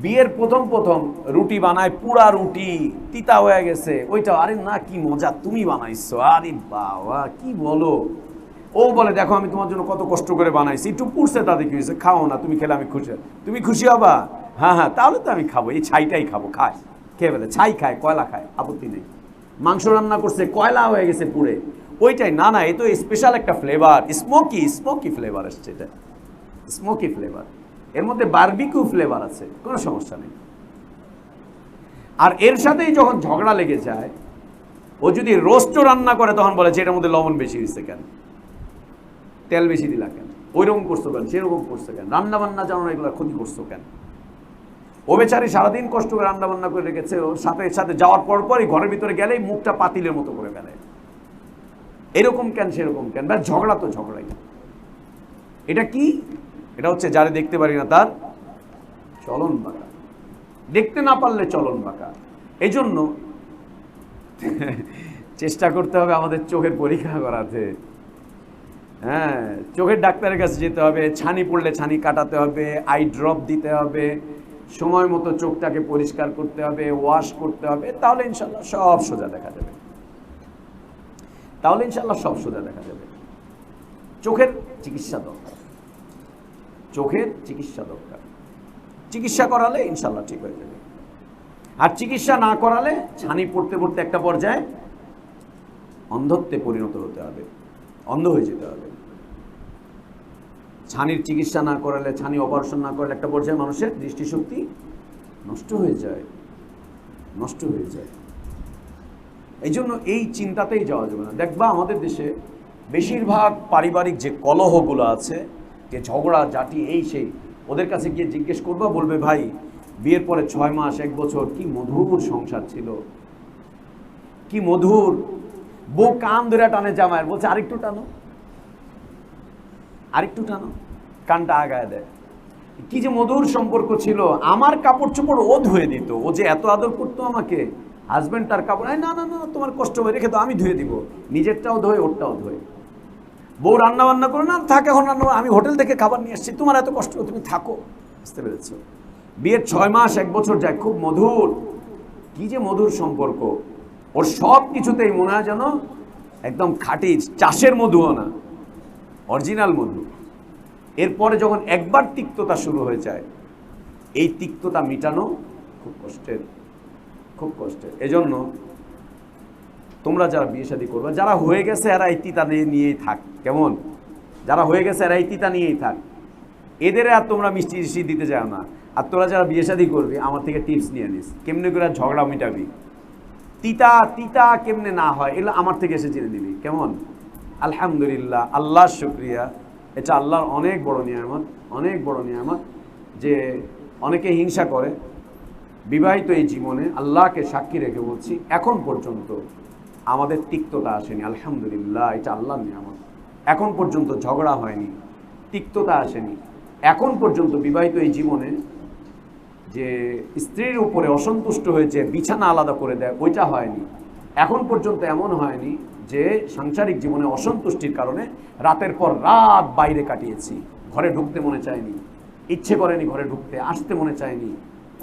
বিয়ের প্রথম রুটি বানায়, পুরা রুটি তিতা হয়ে গেছে, ওইটা আরে না কি মজা, তুমি বানাইছো, আরে বাবা কি বলো। ও বলে দেখো আমি তোমার জন্য কত কষ্ট করে বানাইছি, একটু পুড়ছে তাতে কি হয়েছে, খাও না, তুমি খেলে আমি খুশি। তুমি খুশি হবা? হ্যাঁ হ্যাঁ, তাহলে তো আমি খাবো, এই ছাইটাই খাবো। খায়, খেয়ে ফেলে, ছাই খায়, কয়লা খায়, আপত্তি নেই। মাংস রান্না করছে, কয়লা হয়ে গেছে পুড়ে, ওইটাই না না, এ তো স্পেশাল একটা ফ্লেভার, স্মোকি ফ্লেভার আসছে, এটা স্মোকি ফ্লেভার, এর মধ্যে বারবিকিউ ফ্লেভার আছে, কোনো সমস্যা নেই। আর এর সাথেই যখন ঝগড়া লেগে যায়, ও যদি রোস্টও রান্না করে তখন বলে যে এটার মধ্যে লবণ বেশি হয়েছে কেন, তেল বেশি দিলা কেন, ওইরকম করছো কেন, সেরকম করছো কেন, রান্না বান্না জানো না এগুলো ক্ষতি করছো কেন। ও বেচারি সারাদিন কষ্ট করে রান্না বান্না করে রেখেছে, ওর সাথে যাওয়ার পরই ঘরের ভিতরে গেলেই মুখটা পাতিলের মতো করে ফেলে, এরকম কেন সেরকম কেন, বা ঝগড়া তো ঝগড়াই। এটা কি? এটা হচ্ছে যারে দেখতে পারি না তার চলন বাঁকা, দেখতে না পারলে চলন বাঁকা। এই জন্য চেষ্টা করতে হবে আমাদের চোখের পরীক্ষা করাতে। হ্যাঁ, চোখের ডাক্তারের কাছে যেতে হবে, ছানি পড়লে ছানি কাটাতে হবে, আই ড্রপ দিতে হবে, সময় মতো চোখটাকে পরিষ্কার করতে হবে, ওয়াশ করতে হবে, তাহলে ইনশাল্লাহ সব সোজা দেখা যাবে, তাহলে ইনশাল্লাহ সব সোজা দেখা যাবে। চোখের চিকিৎসা দরকার, চোখের চিকিৎসা দরকার। চিকিৎসা করালে ইনশাল্লাহ ঠিক হয়ে যাবে। আর চিকিৎসা না করালে ছানি পড়তে পড়তে একটা পর্যায়ে অন্ধত্বে পরিণত হতে হবে, অন্ধ হয়ে যেতে হবে। ছানির চিকিৎসা না করালে, ছানি অপারেশন না করলে একটা পর্যায়ে মানুষের দৃষ্টিশক্তি নষ্ট হয়ে যায়, নষ্ট হয়ে যায়। এই জন্য এই চিন্তাতেই যাওয়া যাবে না। দেখবা আমাদের দেশে বেশিরভাগ পারিবারিক যে কলহগুলো আছে, যে ঝগড়া ঝাঁটি এই সেই, ওদের কাছে গিয়ে জিজ্ঞেস করবা, বলবে ভাই বিয়ের পরে 6 মাস 1 বছর কি মধুর সংসার ছিল, কি মধুর। বউ কান ধরে টানে জামায়, বলছে আরেকটু টানো, আরেকটু টানো, কানটা আগায় দেয়। কি যে মধুর সম্পর্ক ছিল। আমার কাপড় চোপড় ও ধুয়ে দিত, ও যে এত আদর করতো আমাকে। হাজবেন্ড তার কাপড়, না না না তোমার কষ্ট হয়ে রেখে তো আমি ধুয়ে দিব, নিজেরটাও ধোয় ওরটাও ধোয়। বউ রান্না বান্না করে, না থাক এখন রান্না, আমি হোটেল থেকে খাবার নিয়ে আসছি, তোমার এত কষ্ট, তুমি থাকো। বুঝতে পেরেছো? বিয়ের 6 মাস 1 বছর যায়, খুব মধুর, কি যে মধুর সম্পর্ক। ওর সব কিছুতেই মনে হয় যেন একদম খাঁটি চাষের মধুও না, অরিজিনাল মধু। এরপরে যখন একবার তিক্ততা শুরু হয়ে যায়, এই তিক্ততা মিটানো খুব কষ্টের, খুব কষ্টের। এজন্য তোমরা যারা বিয়ে শাদী করবে, যারা হয়ে গেছে এরা এই তিতা নিয়েই থাক। কেমন? যারা হয়ে গেছে এরা এই তিতা নিয়েই থাক, এদের আর তোমরা মিষ্টি মিষ্টি দিতে যাও না। আর তোরা যারা বিয়ে শাদী করবি, আমার থেকে টিপস নিয়ে নিস, কেমনে করে ঝগড়া মিটাবি, তিতা তিতা কেমনে না হয়, এগুলো আমার থেকে এসে জেনে নিবি। কেমন? আলহামদুলিল্লাহ, আল্লাহর শুকরিয়া, এটা আল্লাহর অনেক বড় নিয়ামত, অনেক বড় নিয়ামত যে অনেকে হিংসা করে। বিবাহিত এই জীবনে আল্লাহকে সাক্ষী রেখে বলছি, এখন পর্যন্ত আমাদের তিক্ততা আসেনি, আলহামদুলিল্লাহ, এটা আল্লাহর নিয়ামত। এখন পর্যন্ত ঝগড়া হয়নি, তিক্ততা আসেনি। এখন পর্যন্ত বিবাহিত এই জীবনে যে স্ত্রীর উপরে অসন্তুষ্ট হয়েছে, বিছানা আলাদা করে দেয়, ওইটা হয়নি। এখন পর্যন্ত এমন হয়নি যে সাংসারিক জীবনে অসন্তুষ্টির কারণে রাতের পর রাত বাইরে কাটিয়েছি, ঘরে ঢুকতে মনে চায়নি, ইচ্ছে করেনি ঘরে ঢুকতে, আসতে মনে চায়নি,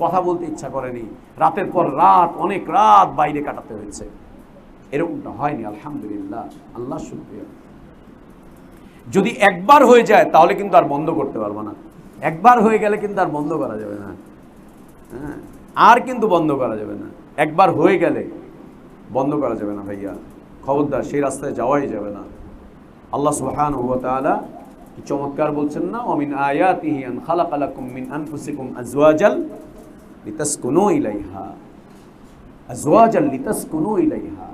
কথা বলতে ইচ্ছা করেনি, রাতের পর রাত অনেক রাত বাইরে কাটাতে হয়েছে। এরকমটা হয়নি, আলহামদুলিল্লাহ, আল্লাহ শুকরিয়া। যদি একবার হয়ে যায় তাহলে কিন্তু আর বন্ধ করতে পারবো না। একবার হয়ে গেলে কিন্তু আর বন্ধ করা যাবে না। হ্যাঁ, আর কিন্তু বন্ধ করা যাবে না। একবার হয়ে গেলে বন্ধ করা যাবে না ভাইয়া, খবরদার, সেই রাস্তায় যাওয়াই যাবে না। আল্লাহ সুবহানাহু ওয়া তাআলা কি চমৎকার বলছেন না, ওমিন আয়াতিহি আন খালাকা লাকুম মিন আনফুসিকুম আজওয়াজাল লিতাসকুনু ইলাইহা, আজওয়াজাল লিতাসকুনু ইলাইহা,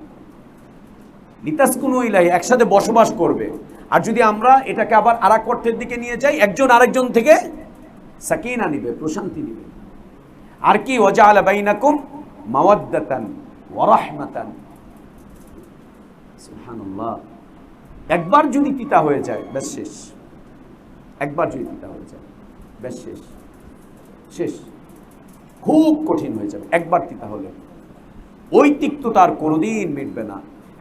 লিতাসকুনু ইলাইহা, একসাথে বসবাস করবে। আর যদি আমরা এটাকে আবার আরেক অর্থের দিকে নিয়ে যাই, একজন আরেকজন থেকে সাকিনা নিবে, প্রশান্তি নিবে। আর কি, ওয়াজাআলা বাইনাকুম মাওয়াদ্দাতান ওয়া রাহমাতান, সুবহানাল্লাহ। একবার যদি তিতা হয়ে যায় বেশ শেষ, একবার যদি তিতা হয়ে যায় বেশ শেষ, শেষ, খুব কঠিন হয়ে যাবে একবার তিতা হলে। ওই তিক্ততা আর কোনোদিন মিটবে না।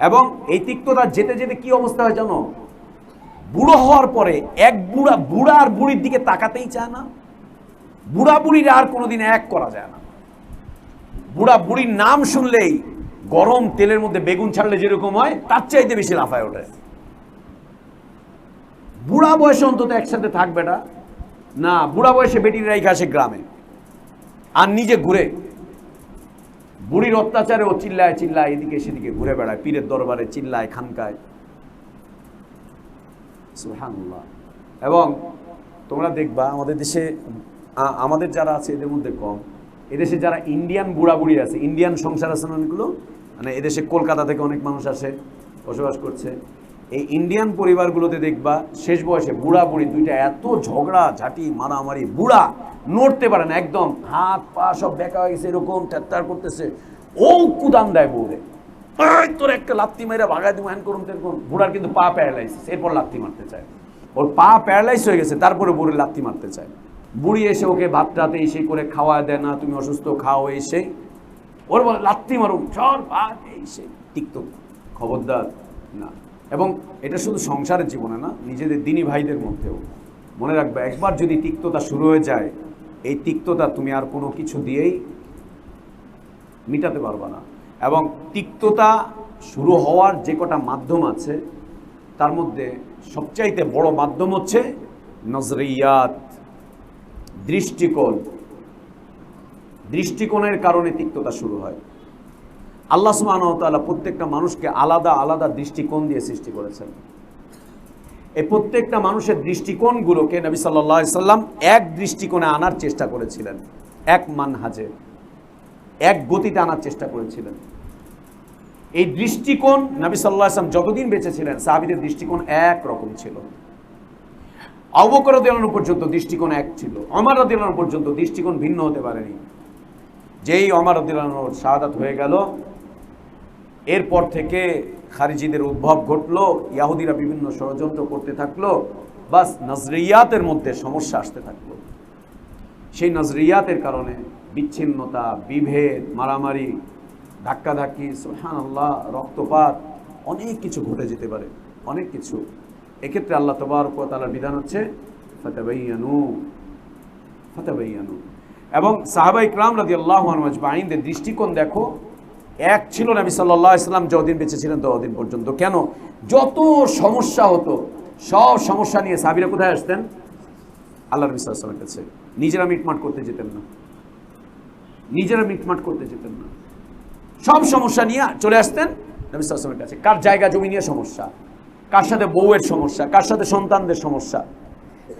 এবং এই তিক্ততা যেতে যেতে কি অবস্থা হয় জানো? বুড়ো হওয়ার পরে এক বুড়া আর বুড়ির দিকে তাকাতেই চায় না। বুড়া বুড়ির আর কোনোদিন এক করা যায় না। বুড়া বুড়ির নাম শুনলেই গরম তেলের মধ্যে বেগুন ছাড়লে যেরকম হয়, তার চাইতে বেশি লাফায় ওঠে। বুড়া বয়সে অন্তত একসাথে থাকবে না, বুড়া বয়সে বেটির রাইখা আসে গ্রামে আর নিজে ঘুরে, বুড়ির অত্যাচারে ও চিল্লায় চিল্লায় এদিকে সেদিকে ঘুরে বেড়ায়, পীরের দরবারে চিল্লায়, খানকায়, সুবহানাল্লাহ। এবং তোমরা দেখবা আমাদের দেশে, আমাদের যারা আছে এদের মধ্যে কম, এদেশে যারা ইন্ডিয়ান বুড়া বুড়ি আছে, ইন্ডিয়ান সংসার আছে অনেকগুলো, মানে এদেশে কলকাতা থেকে অনেক মানুষ আসে, বসবাস করছে। এই ইন্ডিয়ান পরিবারগুলোতে দেখবা শেষ বয়সে বুড়া বুড়ি দুইটা এত ঝগড়া ঝাঁটি মারামারি, বুড়া নড়তে পারে না, একদম হাত পা সব বেঁকা হয়ে গেছে, এরকম ট্যাত্তার করতেছে। ও কুদান দেয় বউরে, তোর একটা লাত্তি মেরে ভাগায় তুমি হ্যান করুন তেন করুন। বুড়ার কিন্তু পা প্যারালাইসিস, এরপর লাত্তি মারতে চায়। ওর পা প্যারালাইজ হয়ে গেছে, তারপরে বুড়ি লাত্তি মারতে চায়। বুড়ি এসে ওকে ভাত রাতে এসে করে খাওয়া দেয় না, তুমি অসুস্থ, খাও, এসে ওর বলে লাত্তি মারুন, চল ভাত, এই সেই। তিক্ত, খবরদার না। এবং এটা শুধু সংসারের জীবনে না, নিজেদের দিনী ভাইদের মধ্যেও মনে রাখবে, একবার যদি তিক্ততা শুরু হয়ে যায়, এই তিক্ততা তুমি আর কোনো কিছু দিয়েই মিটাতে পারবা না। এবং তিক্ততা শুরু হওয়ার যে কটা মাধ্যম আছে, তার মধ্যে সবচাইতে বড় মাধ্যম হচ্ছে নজরিয়াত, দৃষ্টিকোণ। দৃষ্টিকোণের কারণে তিক্ততা শুরু হয়। আল্লাহ সুবহানাহু ওয়া তাআলা প্রত্যেকটা মানুষকে আলাদা আলাদা দৃষ্টিকোণ দিয়ে সৃষ্টি করেছেন। এই প্রত্যেকটা মানুষের দৃষ্টিকোণগুলোকে নবী সাল্লাল্লাহু আলাইহি সাল্লাম এক দৃষ্টিকোণে আনার চেষ্টা করেছিলেন, এক মানহাজে, এক গতিতে আনার চেষ্টা করেছিলেন। এই দৃষ্টিকোণ নবী সাল্লাল্লাহু আলাইহি সাল্লাম যতদিন বেঁচে ছিলেন সাহাবীদের দৃষ্টিকোণ এক রকম ছিল। আবু বকর রাদিয়াল্লাহু আনহু পর্যন্ত দৃষ্টিকোণ এক ছিল, ওমর রাদিয়াল্লাহু আনহু পর্যন্ত দৃষ্টিকোণ ভিন্ন হতে পারেনি। যেই ওমর রাদিয়াল্লাহু আনহুর শাহাদাত হয়ে গেল, এরপর থেকে খারিজিদের উদ্ভব ঘটলো, ইহুদিরা বিভিন্ন ষড়যন্ত্র করতে থাকলো, বাস নজরিয়াতের মধ্যে সমস্যা আসতে থাকলো। সেই নজরিয়াতের কারণে বিচ্ছিন্নতা, বিভেদ, মারামারি, ধাক্কাধাক্কি, সুবহানাল্লাহ, রক্তপাত, অনেক কিছু ঘটে যেতে পারে, অনেক কিছু। এক্ষেত্রে আল্লাহ তাবারক ওয়া তাআলার বিধান হচ্ছে ফাতাবাইয়ানু, ফাতাবাইয়ানু। এবং সাহাবায়ে কিরাম রাদিয়াল্লাহু আনহুম আজমাইনদের দৃষ্টিকোণ দেখো এক ছিল নবী সাল্লাল্লাহু আলাইহি সাল্লাম যতদিন বেঁচে ছিলেন ততদিন পর্যন্ত। কেন? যত সমস্যা হতো সব সমস্যা নিয়ে সাহাবীরা কোথায় আসতেন? আল্লাহ নবী সাল্লাল্লাহু আলাইহি ওয়াসাল্লামের কাছে। নিজেরা মিটমাট করতে যেতেন না, নিজেরা মিটমাট করতে যেতেন না, সব সমস্যা নিয়ে চলে আসতেন নবী সাল্লাল্লাহু আলাইহি ওয়াসাল্লামের কাছে। কার জায়গা জমি নিয়ে সমস্যা, কার সাথে বউয়ের সমস্যা, কার সাথে সন্তানদের সমস্যা,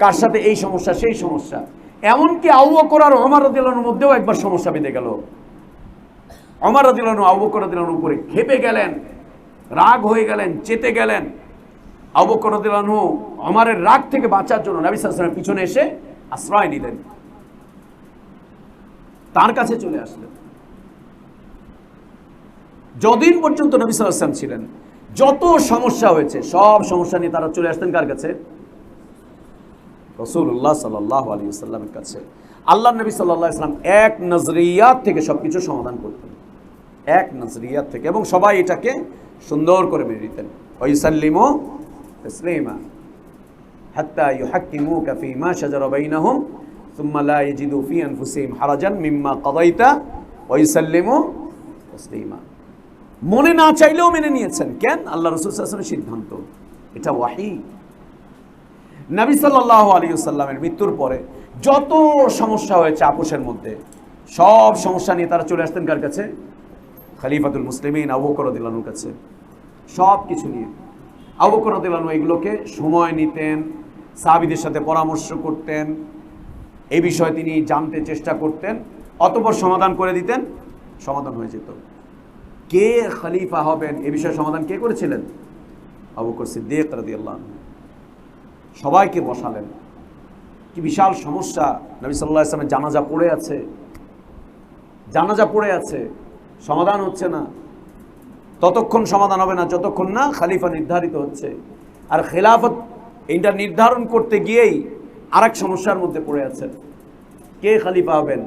কার সাথে এই সমস্যা সেই সমস্যা। এমনকি আবু বকর আর ওমর রাদিয়াল্লাহু আনহুর মধ্যেও একবার সমস্যা বেঁধে গেল। ওমর রাদিয়াল্লাহু আনহু আবু বকর রাদিয়াল্লাহু আনহুর উপরে ক্ষেপে গেলেন, রাগ হয়ে গেলেন, চেতে গেলেন। আবু বকর রাদিয়াল্লাহু আনহু ওমরের রাগ থেকে বাঁচার জন্য নবী সাল্লাল্লাহু আলাইহি ওয়াসাল্লামের পিছনে এসে আশ্রয় নিলেন, তার কাছে চলে আসলেন। যতদিন পর্যন্ত নবী সাল্লাল্লাহু আলাইহি ওয়াসাল্লাম ছিলেন, যত সমস্যা হয়েছে সব সমস্যা নিয়ে তারা চলে আসতেন কার কাছে? রাসূলুল্লাহ সাল্লাল্লাহু আলাইহি ওয়াসাল্লামের কাছে। আল্লাহর নবী সাল্লাল্লাহু আলাইহি ওয়াসাল্লাম এক নজরিয়াত থেকে সবকিছু সমাধান করতেন, এক নজরিয়াত থেকে, এবং সবাই এটাকে সুন্দর করে মেনে নিতেন। ওয়াইসাল্লিমু তাসলিমা হাত্তা ইউহাক্কিমুকা ফীমা শাজারা বাইনাহুম সুম্মা লা ইয়াজিদু ফী আনফুসিহিম হারাজান মিম্মা কাদাইতা ওয়াইসাল্লিমু তাসলিমা। মনে না চাইলেও মেনে নিয়েছেন। কেন? আল্লাহ রাসূল সাল্লাল্লাহু আলাইহি ওয়াসাল্লামের সিদ্ধান্ত, এটা ওয়াহী। নবী সাল্লাল্লাহু আলাইহি ওয়াসাল্লামের মৃত্যুর পরে যত সমস্যা হয়েছে আপোষের মধ্যে, সব সমস্যা নিয়ে তারা চলে আসতেন কার কাছে? খলিফাতুল মুসলিমিন আবু বকর রাদিয়াল্লাহু আনহুর কাছে। সব কিছু নিয়ে আবু বকর রাদিয়াল্লাহু আনহু এগুলোকে সময় নিতেন, সাহাবীদের সাথে পরামর্শ করতেন, এই বিষয়ে তিনি জানতে চেষ্টা করতেন, অতঃপর সমাধান করে দিতেন, সমাধান হয়ে যেত। কে খলিফা হবেন এ বিষয়ে সমাধান কে করেছিলেন? আবু বকর সিদ্দিক রাদিয়াল্লাহু আনহু। সবাইকে বসালেন। কি বিশাল সমস্যা! নবী সাল্লাল্লাহু আলাইহি ওয়াসাল্লামের জানাজা পড়ে আছে, জানাজা পড়ে আছে, সমাধান হচ্ছে না। ততক্ষণ সমাধান হবে না যতক্ষণ না খলিফা নির্ধারিত হচ্ছে। আর খেলাফত এইটা নির্ধারণ করতে গিয়েই আরেক সমস্যার মধ্যে পড়ে আছেন, কে খলিফা হবেন।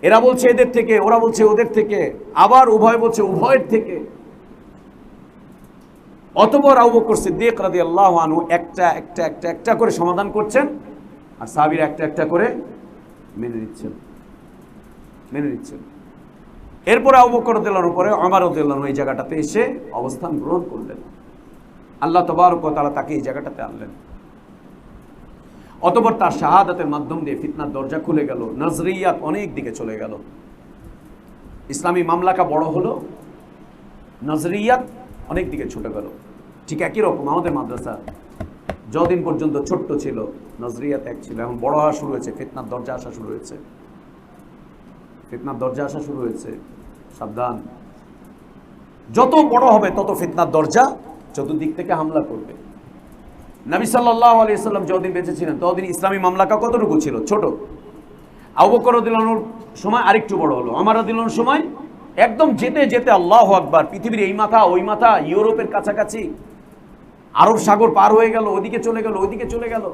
এরা বলছে এদের থেকে, ওরা বলছে ওদের থেকে, আবার উভয় বলছে উভয়ের থেকে। অতঃপর আবু বকর সিদ্দিক রাদিয়াল্লাহু আনহু একটা একটা একটা একটা করে সমাধান করছেন, আর সাহাবীরা একটা একটা করে মেনে নিচ্ছেন, মেনে নিচ্ছেন। এরপরে আবু বকর রাদিয়াল্লাহু আনহুর পরে ওমর রাদিয়াল্লাহু আনহু এই জায়গাটাতে এসে অবস্থান গ্রহণ করলেন। আল্লাহ তাবারক ওয়া তাআলা তাকে এই জায়গাটাতে আনলেন। অতঃপর তার শাহাদাতের মাধ্যম দিয়ে ফিতনার দরজা খুলে গেল, নজরিয়াত অনেক দিকে চলে গেল, ইসলামী মামলাকা বড় হলো, নজরিয়াত অনেক দিকে ছুটে গেল। ঠিক একই রকম আমাদের মাদ্রাসা যতদিন পর্যন্ত ছোট্ট ছিল নজরিয়াত এক ছিল, এখন বড় হওয়া শুরু হয়েছে, ফিতনার দরজা আসা শুরু হয়েছে, ফিতনার দরজা আসা শুরু হয়েছে। সাবধান, যত বড় হবে তত ফিতনার দরজা চতুর্দিক থেকে হামলা করবে। নবী সাল্লাল্লাহু আলাইহি ওয়াসাল্লাম যতদিন বেঁচে ছিলেন ততদিন ইসলামী মামলাকা কতটুকু ছিল? ছোট। আবু বকর রাদিয়াল্লাহু আনহুর সময় আরেকটু বড় হলো, ওমর রাদিয়াল্লাহু আনহুর সময় একদম যেতে যেতে আল্লাহু আকবার, পৃথিবীর এই মাথা ওই মাথা, ইউরোপের কাছাকাছি, আরব সাগর পার হয়ে গেল, ওইদিকে চলে গেল, ওইদিকে চলে গেল,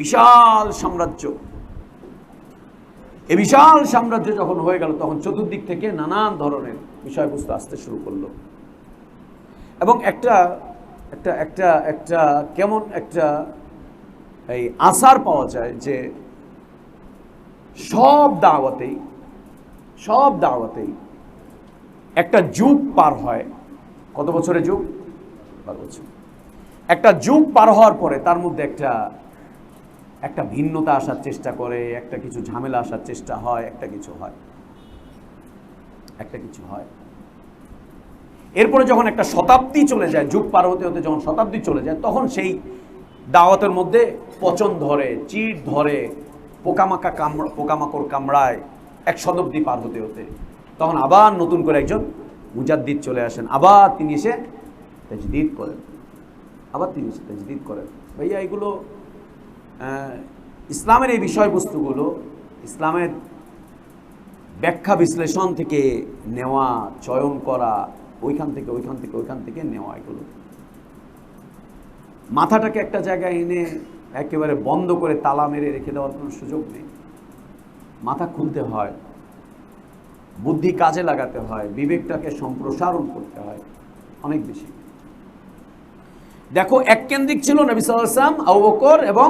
বিশাল সাম্রাজ্য। এই বিশাল সাম্রাজ্য যখন হয়ে গেল তখন চতুর্দিক থেকে নানান ধরনের বিষয়বস্তু আসতে শুরু করলো, এবং একটা একটা একটা একটা কেমন একটা এই আসার পাওয়া যায় যে সব দাওয়াতেই একটা যুগ পার হয়। কত বছরের যুগ? 12 বছর। একটা যুগ পার হওয়ার পরে তার মধ্যে একটা একটা ভিন্নতা আসার চেষ্টা করে, একটা কিছু ঝামেলা আসার চেষ্টা হয়, একটা কিছু হয়। এরপরে যখন একটা শতাব্দী চলে যায়, যুগ পার হতে হতে যখন শতাব্দী চলে যায়, তখন সেই দাওয়াতের মধ্যে পচন ধরে, চিড় ধরে, পোকামাকড় কামড়ায়। এক শতাব্দী পার হতে হতে তখন আবার নতুন করে একজন মুজাদ্দিদ চলে আসেন, আবার তিনি এসে তাজদীদ করেন। ভাইয়া, এগুলো ইসলামের এই বিষয়বস্তুগুলো ইসলামের ব্যাখ্যা বিশ্লেষণ থেকে নেওয়া, চয়ন করা, ওইখান থেকে নেওয়া। এগুলো মাথাটাকে একটা জায়গায় এনে একেবারে বন্ধ করে তালা মেরে রেখে দেওয়ার কোনো সুযোগ নেই। মাথা খুলতে হয়, বুদ্ধি কাজে লাগাতে হয়, বিবেকটাকে সম্প্রসারণ করতে হয় অনেক বেশি। দেখো, এক কেন্দ্রিক ছিল নবী সাল্লাল্লাহু আলাইহি ওয়াসাল্লাম, আবু বকর এবং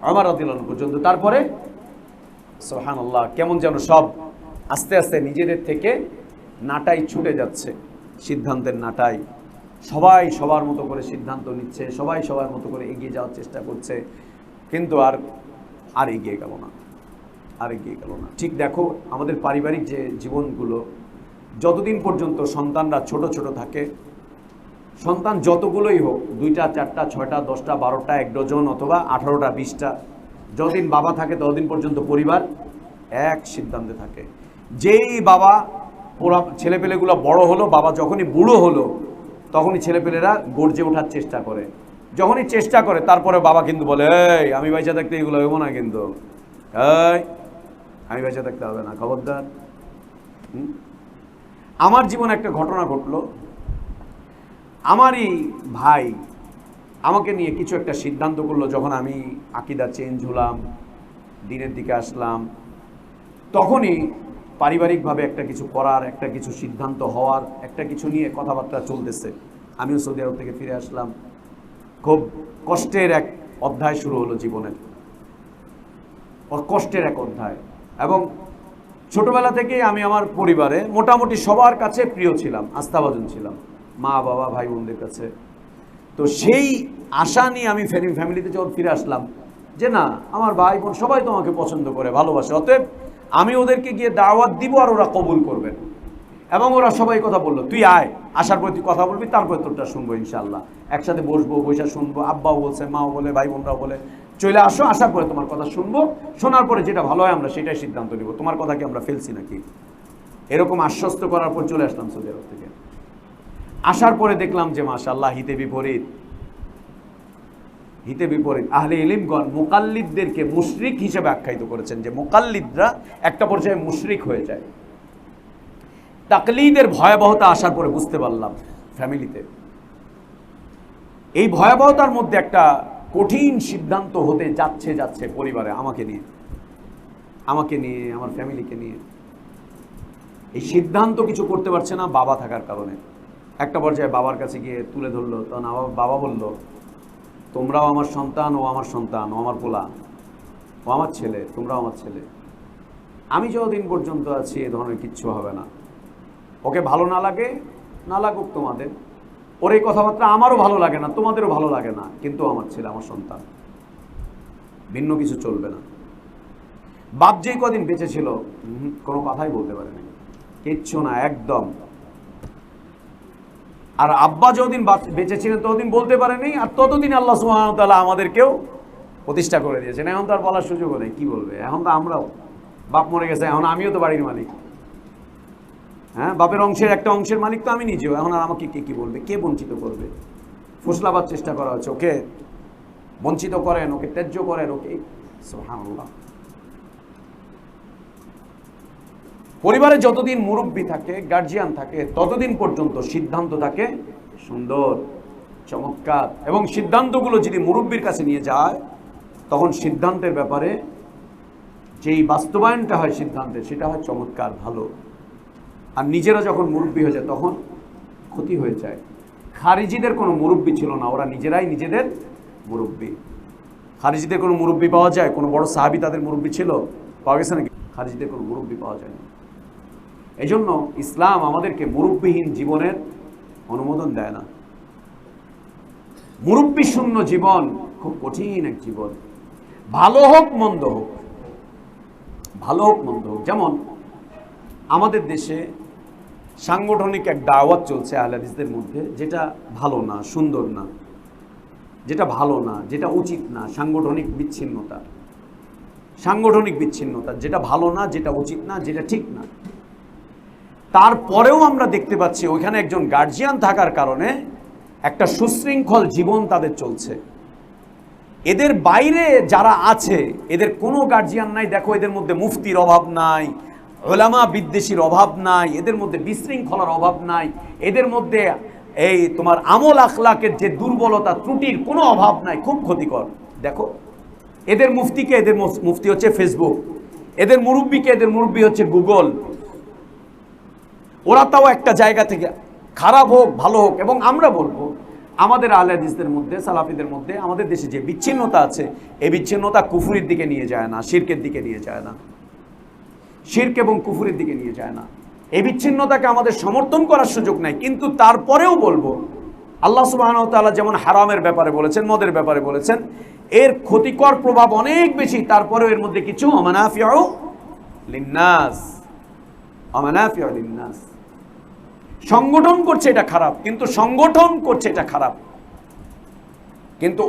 ওমর রাদিয়াল্লাহু আনহু পর্যন্ত। তারপরে সুবহানাল্লাহ, কেমন যেন সব আস্তে আস্তে নিজেদের থেকে নাটাই ছুটে যাচ্ছে, সিদ্ধান্তের নাটাই। সবাই সবার মতো করে সিদ্ধান্ত নিচ্ছে, সবাই সবার মতো করে এগিয়ে যাওয়ার চেষ্টা করছে, কিন্তু আর এগিয়ে গেল না। ঠিক দেখো, আমাদের পারিবারিক যে জীবনগুলো, যতদিন পর্যন্ত সন্তানরা ছোট ছোট থাকে, সন্তান যতগুলোই হোক, 2টা 4টা 6টা 10টা 12টা 1 ডজন অথবা 18টা 20টা, যতদিন বাবা থাকে ততদিন পর্যন্ত পরিবার এক সিদ্ধান্তে থাকে। যেই বাবা ছেলেপেলেগুলো বড় হলো, বাবা যখনই বুড়ো হলো, তখনই ছেলেপেলেরা গর্জে ওঠার চেষ্টা করে। যখনই চেষ্টা করে, তারপরে বাবা কিন্তু বলে, এই আমি বাইচা থাকতে এগুলো হইব না, কিন্তু আমি বাইচা থাকতে হবে না, খবরদার। আমার জীবনে একটা ঘটনা ঘটলো। আমারই ভাই আমাকে নিয়ে কিছু একটা সিদ্ধান্ত করলো, যখন আমি আকীদা চেঞ্জ হলাম, দিনের দিকে আসলাম, তখনই পারিবারিকভাবে একটা কিছু করার, একটা কিছু সিদ্ধান্ত হওয়ার, একটা কিছু নিয়ে কথাবার্তা চলতেছে। আমিও সৌদি আরব থেকে ফিরে আসলাম। খুব কষ্টের এক অধ্যায় শুরু হলো জীবনের, কষ্টের এক অধ্যায়। এবং ছোটবেলা থেকেই আমি আমার পরিবারে মোটামুটি সবার কাছে প্রিয় ছিলাম, আস্থাভাজন ছিলাম, মা বাবা ভাই বোনদের কাছে। তো সেই আশা নিয়ে আমি ফ্যামিলিতে যখন ফিরে আসলাম, যে না, আমার ভাই বোন সবাই তো আমাকে পছন্দ করে, ভালোবাসে, অতএব আমি ওদেরকে গিয়ে দাওয়াত দিব আর ওরা কবুল করবেন। এবং ওরা সবাই কথা বললো, তুই আয়, আসার পর তুই কথা বলবি, তারপরে তোরটা শুনবো ইনশাল্লাহ, একসাথে বসবো, বসে শুনবো। আব্বাও বলছে, মাও বলে, ভাই বোনরাও বলে, চলে আসো, আসার পরে তোমার কথা শুনবো, শোনার পরে যেটা ভালো হয় আমরা সেটাই সিদ্ধান্ত নিব, তোমার কথা কি আমরা ফেলছি নাকি। এরকম আশ্বস্ত করার পর চলে আসলাম সৌদি আরব থেকে। আসার পরে দেখলাম যে মাশাআল্লাহ, হিতে বিপরীত। আহলে ইলমগণ মুকাল্লিদদেরকে মুশরিক হিসেবে আখ্যায়িত করেছেন, যে মুকাল্লিদরা একটা পর্যায়ে মুশরিক হয়ে যায়। তাকলিদের ভয়াবহতা আসার পরে বুঝতে পারলাম ফ্যামিলিতে। এই ভয়াবহতার মধ্যে একটা কঠিন সিদ্ধান্ত হতে যাচ্ছে পরিবারে, আমাকে নিয়ে, আমার ফ্যামিলিকে নিয়ে। এই সিদ্ধান্ত কিছু করতে পারছে না বাবা থাকার কারণে। একটা পর্যায়ে বাবার কাছে গিয়ে তুলে ধরলো, তখন বাবা বলল, তোমরাও আমার সন্তান, ও আমার সন্তান, ও আমার পোলা, ও আমার ছেলে, তোমরাও আমার ছেলে। আমি যতদিন পর্যন্ত আছি এ ধরনের কিচ্ছু হবে না। ওকে ভালো না লাগে, না লাগুক তোমাদের, ওর এই কথাবার্তা আমারও ভালো লাগে না, তোমাদেরও ভালো লাগে না, কিন্তু আমার ছেলে, আমার সন্তান, ভিন্ন কিছু চলবে না। বাপ যেই কদিন বেঁচে ছিল কোনো কথাই বলতে পারেনি, কিচ্ছু না, একদম। আর আব্বা যতদিন বেঁচে ছিলেন ততদিন বলতে পারেনি, আর ততদিন আল্লাহ সুবহানাহু ওয়া তাআলা আমাদেরকেও প্রতিষ্ঠা করে দিয়েছেন। এখন তো আর বলার সুযোগও নেই, কি বলবে। এখন তো আমরাও, বাপ মরে গেছে, এখন আমিও তো বাড়ির মালিক, হ্যাঁ, বাপের অংশের একটা অংশের মালিক তো আমি নিজেও। এখন আর আমাকে কে কি বলবে, কে বঞ্চিত করবে। ফুসলাবার চেষ্টা করা হচ্ছে, ওকে বঞ্চিত করেন, ওকে ত্যায্য করেন, ওকে। সুবহানাল্লাহ। পরিবারে যতদিন মুরব্বী থাকে, গার্জিয়ান থাকে, ততদিন পর্যন্ত সিদ্ধান্ত থাকে সুন্দর, চমৎকার। এবং সিদ্ধান্তগুলো যদি মুরব্বীর কাছে নিয়ে যায়, তখন সিদ্ধান্তের ব্যাপারে যেই বাস্তবায়নটা হয় সিদ্ধান্তের, সেটা হয় চমৎকার, ভালো। আর নিজেরা যখন মুরব্বী হয়ে যায় তখন ক্ষতি হয়ে যায়। খারিজিদের কোনো মুরব্বী ছিল না, ওরা নিজেরাই নিজেদের মুরব্বী। খারিজিদের কোনো মুরব্বী পাওয়া যায়? কোনো বড় সাহাবী তাদের মুরব্বী ছিল? পাওয়া গেছে নাকি? খারিজিদের কোনো মুরব্বী পাওয়া যায় না। এই জন্য ইসলাম আমাদেরকে মুরব্বীহীন জীবনের অনুমোদন দেয় না। মুরব্বী শূন্য জীবন খুব কঠিন এক জীবন। ভালো হোক মন্দ হোক, ভালো হোক মন্দ হোক। যেমন আমাদের দেশে সাংগঠনিক এক দাওয়াত চলছে আহলে হাদিসদের মধ্যে, যেটা ভালো না, সুন্দর না, যেটা ভালো না, যেটা উচিত না, সাংগঠনিক বিচ্ছিন্নতা, সাংগঠনিক বিচ্ছিন্নতা, যেটা ভালো না, যেটা উচিত না, যেটা ঠিক না। তারপরেও আমরা দেখতে পাচ্ছি ওইখানে একজন গার্জিয়ান থাকার কারণে একটা সুশৃঙ্খল জীবন তাদের চলছে। এদের বাইরে যারা আছে এদের কোনো গার্জিয়ান নাই। দেখো এদের মধ্যে মুফতির অভাব নাই, উলামা বিদ্বেষীর অভাব নাই, এদের মধ্যে বিশৃঙ্খলার অভাব নাই, এদের মধ্যে এই তোমার আমল আখলাকের যে দুর্বলতা ত্রুটির কোনো অভাব নাই। খুব ক্ষতিকর। দেখো এদের মুফতিকে, এদের মুফতি হচ্ছে ফেসবুক, এদের মুরব্বীকে, এদের মুরব্বী হচ্ছে গুগল। ওরা তাও একটা জায়গা থেকে, খারাপ হোক ভালো হোক। এবং আমরা বলবো আমাদের আহলে হাদিসদের মধ্যে, সালাফিদের মধ্যে আমাদের দেশে যে বিচ্ছিন্নতা আছে, এই বিচ্ছিন্নতা কুফরির দিকে নিয়ে যায় না, শিরকের দিকে নিয়ে যায় না, শিরক এবং কুফরির দিকে নিয়ে যায় না। এই বিচ্ছিন্নতাকে আমাদের সমর্থন করার সুযোগ নাই। কিন্তু তারপরেও বলবো আল্লাহ সুবহানাহু ওয়া তাআলা যেমন হারামের ব্যাপারে বলেছেন, মদের ব্যাপারে বলেছেন, এর ক্ষতিকর প্রভাব অনেক বেশি। তারপরেও এর মধ্যে কিছু আমানাফিউ লিন্নাস, আমানাফিউ লিন্নাস, সংগঠন করছে এটা খারাপ, কিন্তু সংগঠন করছে এটা খারাপ। কিন্তু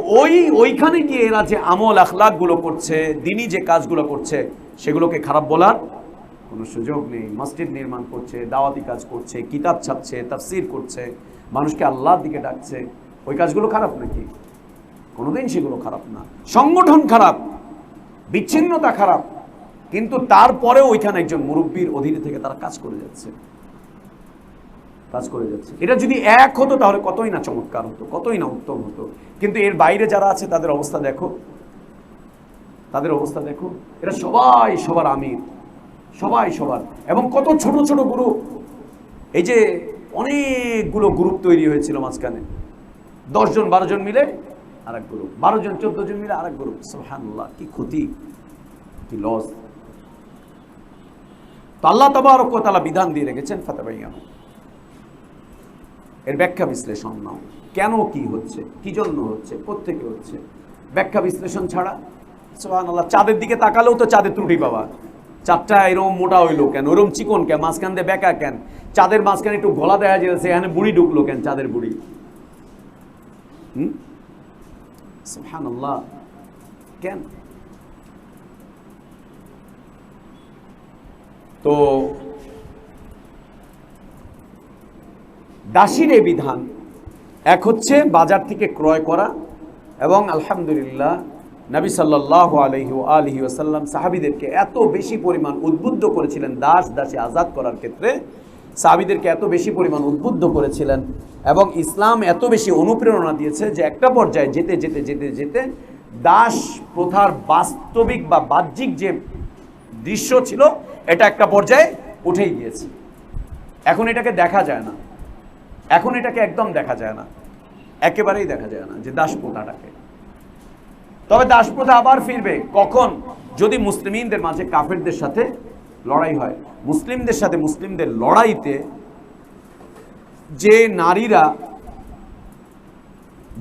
ওইখানে গিয়ে এরা যে আমল আখলাক গুলো করছে, দিনী যে কাজগুলো করছে, সেগুলোকে খারাপ বলার কোনো সুযোগ নেই। মসজিদ নির্মাণ করছে, দাওয়াতি কাজ করছে, কিতাব ছাপছে, তাফসীর করছে, মানুষকে আল্লাহর দিকে ডাকছে, ওই কাজগুলো খারাপ নাকি? কোনোদিন সেগুলো খারাপ না। সংগঠন খারাপ, বিচ্ছিন্নতা খারাপ, কিন্তু তারপরেও ওইখানে একজন মুরব্বীর অধীনে থেকে তারা কাজ করে যাচ্ছে, কাজ করে যাচ্ছে। এটা যদি এক হতো তাহলে কতই না চমৎকার হতো, কতই না উত্তম হতো। কিন্তু এর বাইরে যারা আছে তাদের অবস্থা দেখো, তাদের অবস্থা দেখো। এরা সবাই সবার আমির, সবাই সবার, এবং কত ছোট ছোট গ্রুপ। এই যে অনেকগুলো গ্রুপ তৈরি হয়েছিল মাঝখানে, 10 জন 12 জন মিলে আরেক গ্রুপ, 12 জন 14 জন মিলে আরেক গ্রুপ। সুবহানাল্লাহ, কি ক্ষতি, কি লস। তো আল্লাহ তাবারক ওয়া তাআলা বিধান দিয়ে রেখেছেন ফাতাবাইয়ানু, এর ব্যাখ্যা বিশ্লেষণ নাও। কেন কি হচ্ছে, কি জন্য হচ্ছে, কোত্থেকে হচ্ছে, ব্যাখ্যা বিশ্লেষণ ছাড়া সুবহানাল্লাহ। চাঁদের দিকে তাকালেও তো চাঁদের ত্রুটি পাবা। চাঁদটা এরকম মোটা হইলো কেন, ওরকম চিকন কেন, মাঝখান দিয়ে বেঁকা কেন, চাঁদের মাঝখানে একটু গলা দেখা যেতেছে, এখানে বুড়ি ঢুকলো কেন, চাঁদের বুড়ি। সুবহানাল্লাহ, কেন? তো দাসীর এই বিধান, এক হচ্ছে বাজার থেকে ক্রয় করা, এবং আলহামদুলিল্লাহ নবী সাল্লাল্লাহু আলাইহি ওয়া আলিহি ওয়াসাল্লাম সাহাবীদেরকে এত বেশি পরিমাণ উদ্বুদ্ধ করেছিলেন দাস দাসী আজাদ করার ক্ষেত্রে, সাহাবীদেরকে এত বেশি পরিমাণ উদ্বুদ্ধ করেছিলেন, এবং ইসলাম এত বেশি অনুপ্রেরণা দিয়েছে যে একটা পর্যায়ে যেতে যেতে যেতে যেতে দাস প্রথার বাস্তবিক বা বাহ্যিক যে দৃশ্য ছিল, এটা একটা পর্যায়ে উঠেই গিয়েছে। এখন এটাকে দেখা যায় না, এখন এটাকে একদম দেখা যায় না, একেবারেই দেখা যায় না যে দাস প্রথাটাকে। তবে দাস প্রথা আবার ফিরবে কখন? যদি মুসলিমদের মাঝে কাফেরদের সাথে লড়াই হয়। মুসলিমদের সাথে মুসলিমদের লড়াইতে যে নারীরা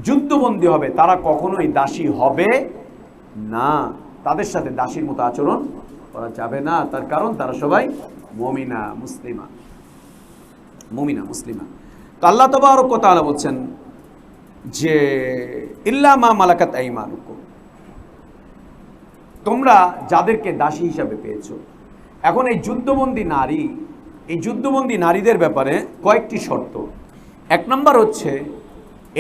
যুদ্ধবন্দী হবে তারা কখনোই দাসী হবে না, তাদের সাথে দাসীর মতো আচরণ করা যাবে না। তার কারণ তারা সবাই মুমিনা মুসলিমা, মুমিনা মুসলিমা। তো আল্লাহ তাবারক ওয়া তাআলা বলছেন যে ইল্লা মা মালাকাত আইমানুকুম, তোমরা যাদেরকে দাসী হিসাবে পেয়েছো। এখন এই যুদ্ধবন্দী নারী, এই যুদ্ধবন্দী নারীদের ব্যাপারে কয়েকটি শর্ত। এক নম্বর হচ্ছে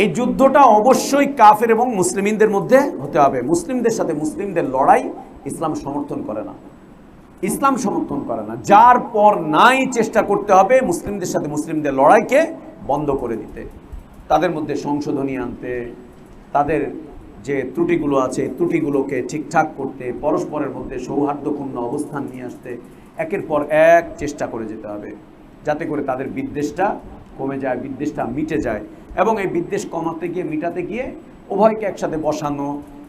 এই যুদ্ধটা অবশ্যই কাফের এবং মুসলিমদের মধ্যে হতে হবে। মুসলিমদের সাথে মুসলিমদের লড়াই ইসলাম সমর্থন করে না, ইসলাম সমর্থন করে না। যার পর নাই চেষ্টা করতে হবে মুসলিমদের সাথে মুসলিমদের লড়াইকে বন্ধ করে দিতে, তাদের মধ্যে সংশোধনী আনতে, তাদের যে ত্রুটিগুলো আছে ত্রুটিগুলোকে ঠিকঠাক করতে, পরস্পরের মধ্যে সৌহার্দ্যপূর্ণ অবস্থান নিয়ে আসতে একের পর এক চেষ্টা করে যেতে হবে, যাতে করে তাদের বিদ্বেষটা কমে যায়, বিদ্বেষটা মিটে যায়। এবং এই বিদ্বেষ কমাতে গিয়ে মিটাতে গিয়ে উভয়কে একসাথে বসানো,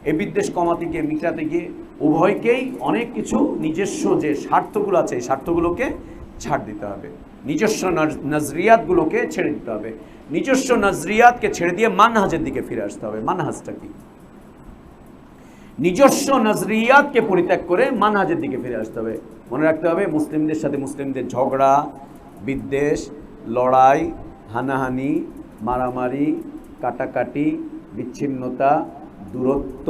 এই বিদ্বেষ কমাতে গিয়ে মিটাতে গিয়ে উভয়কেই অনেক কিছু নিজস্ব যে স্বার্থগুলো আছে এই স্বার্থগুলোকে ছাড় দিতে হবে, নিজস্ব নজরিয়াতগুলোকে ছেড়ে দিতে হবে। নিজস্ব নজরিয়াতকে ছেড়ে দিয়ে মানহাজের দিকে ফিরে আসতে হবে। মানহাজটা কি? নিজস্ব নজরিয়াতকে পরিত্যাগ করে মানহাজের দিকে ফিরে আসতে হবে। মনে রাখতে হবে, মুসলিমদের সাথে মুসলিমদের ঝগড়া, বিদ্বেষ, লড়াই, হানাহানি, মারামারি, কাটাকাটি, বিচ্ছিন্নতা, দূরত্ব,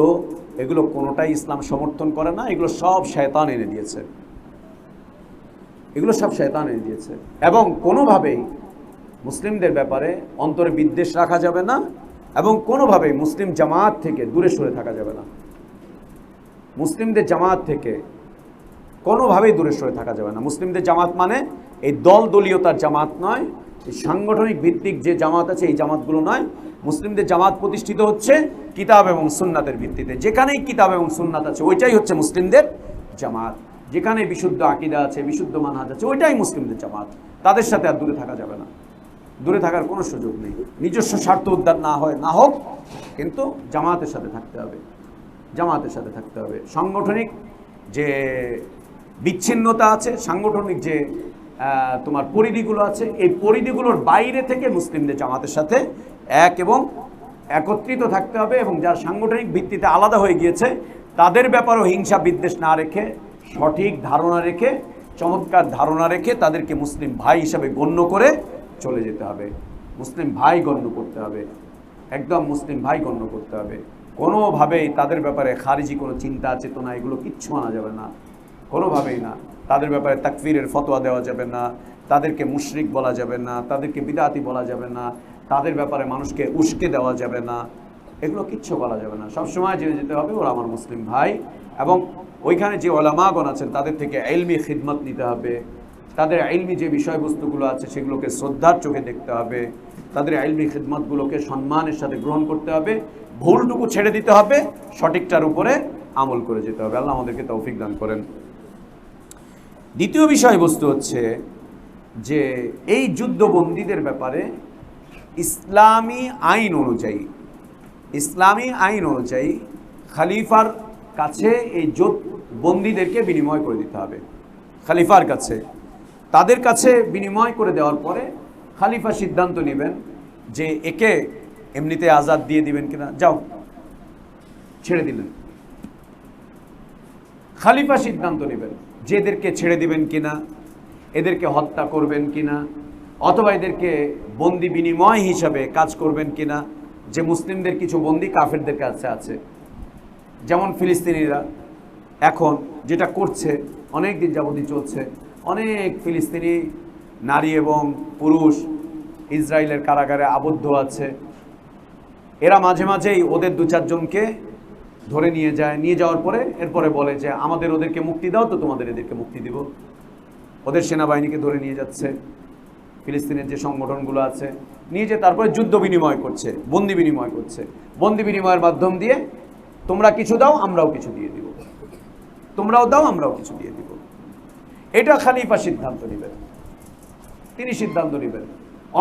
এগুলো কোনোটাই ইসলাম সমর্থন করে না। এগুলো সব শয়তান এনে দিয়েছে, এগুলো সব শয়তান এনে দিয়েছে। এবং কোনোভাবেই মুসলিমদের ব্যাপারে অন্তরে বিদ্বেষ রাখা যাবে না, এবং কোনোভাবেই মুসলিম জামাত থেকে দূরে সরে থাকা যাবে না। মুসলিমদের জামাত থেকে কোনোভাবেই দূরে সরে থাকা যাবে না। মুসলিমদের জামাত মানে এই দল দলীয়তার জামাত নয়, এই সাংগঠনিক ভিত্তিক যে জামাত আছে এই জামাতগুলো নয়। মুসলিমদের জামাত প্রতিষ্ঠিত হচ্ছে কিতাব এবং সুন্নাতের ভিত্তিতে। যেখানেই কিতাব এবং সুন্নাত আছে ওইটাই হচ্ছে মুসলিমদের জামাত। যেখানে বিশুদ্ধ আকীদা আছে, বিশুদ্ধ মানহাজ আছে, ওইটাই মুসলিমদের জামাত। তাদের সাথে আর দূরে থাকা যাবে না, দূরে থাকার কোনো সুযোগ নেই। নিজস্ব স্বার্থ উদ্ধার না হয় না হোক, কিন্তু জামাতের সাথে থাকতে হবে, জামাতের সাথে থাকতে হবে। সাংগঠনিক যে বিচ্ছিন্নতা আছে, সাংগঠনিক যে তোমার পরিধিগুলো আছে, এই পরিধিগুলোর বাইরে থেকে মুসলিমদের জামাতের সাথে এক এবং একত্রিত থাকতে হবে। এবং যারা সাংগঠনিক ভিত্তিতে আলাদা হয়ে গিয়েছে তাদের ব্যাপারেও হিংসা বিদ্বেষ না রেখে, সঠিক ধারণা রেখে, চমৎকার ধারণা রেখে তাদেরকে মুসলিম ভাই হিসাবে গণ্য করে চলে যেতে হবে। মুসলিম ভাই গণ্য করতে হবে, একদম মুসলিম ভাই গণ্য করতে হবে। কোনোভাবেই তাদের ব্যাপারে খারিজি কোনো চিন্তা চেতনা এগুলো কিচ্ছু আনা যাবে না, কোনোভাবেই না। তাদের ব্যাপারে তাকফিরের ফতোয়া দেওয়া যাবে না, তাদেরকে মুশরিক বলা যাবে না, তাদেরকে বিদআতি বলা যাবে না, তাদের ব্যাপারে মানুষকে উস্কে দেওয়া যাবে না, এগুলো কিচ্ছু বলা যাবে না। সবসময় জেনে যেতে হবে ওরা আমার মুসলিম ভাই। এবং ওইখানে যে ওলামাগণ আছেন তাদের থেকে ইলমি খিদমত নিতে হবে, তাদের ইলমি যে বিষয়বস্তুগুলো আছে সেগুলোকে শ্রদ্ধার চোখে দেখতে হবে, তাদের ইলমি খিদমতগুলোকে সম্মানের সাথে গ্রহণ করতে হবে, ভুলটুকু ছেড়ে দিতে হবে, সঠিকটার উপরে আমল করে যেতে হবে। আল্লাহ আমাদেরকে তৌফিক দান করেন। দ্বিতীয় বিষয়বস্তু হচ্ছে যে এই যুদ্ধবন্দীদের ব্যাপারে ইসলামী আইন অনুযায়ী, ইসলামী আইন অনুযায়ী খলিফার কাছে এই বন্দীদেরকে বিনিময় করে দিতে হবে। খলিফার কাছে, তাদের কাছে বিনিময় করে দেওয়ার পরে খলিফা সিদ্ধান্ত নেবেন যে একে এমনিতে আজাদ দিয়ে দিবেন কিনা, যাও ছেড়ে দিলেন। খলিফা সিদ্ধান্ত নেবেন যে এদেরকে ছেড়ে দিবেন কিনা, এদেরকে হত্যা করবেন কিনা, অথবা এদেরকে বন্দি বিনিময় হিসাবে কাজ করবেন কিনা। যে মুসলিমদের কিছু বন্দি কাফেরদের কাছে আছে, যেমন ফিলিস্তিনিরা এখন যেটা করছে, অনেক দিন যাবতীয় চলছে, অনেক ফিলিস্তিনি নারী এবং পুরুষ ইসরায়েলের কারাগারে আবদ্ধ আছে। এরা মাঝে মাঝেই ওদের দু চারজনকে ধরে নিয়ে যায়, নিয়ে যাওয়ার পরে এরপরে বলে যে আমাদের ওদেরকে মুক্তি দাও তো তোমাদের এদেরকে মুক্তি দিব। ওদের সেনাবাহিনীকে ধরে নিয়ে যাচ্ছে, ফিলিস্তিনের যে সংগঠনগুলো আছে নিয়ে যে তারপরে যুদ্ধ বিনিময় করছে, বন্দি বিনিময় করছে। বন্দি বিনিময়ের মাধ্যম দিয়ে তোমরা কিছু দাও আমরাও কিছু দিয়ে দিব, তোমরাও দাও আমরাও কিছু দিয়ে দিব। এটা খলিফা সিদ্ধান্ত নেবেন, তিনি সিদ্ধান্ত নেবেন।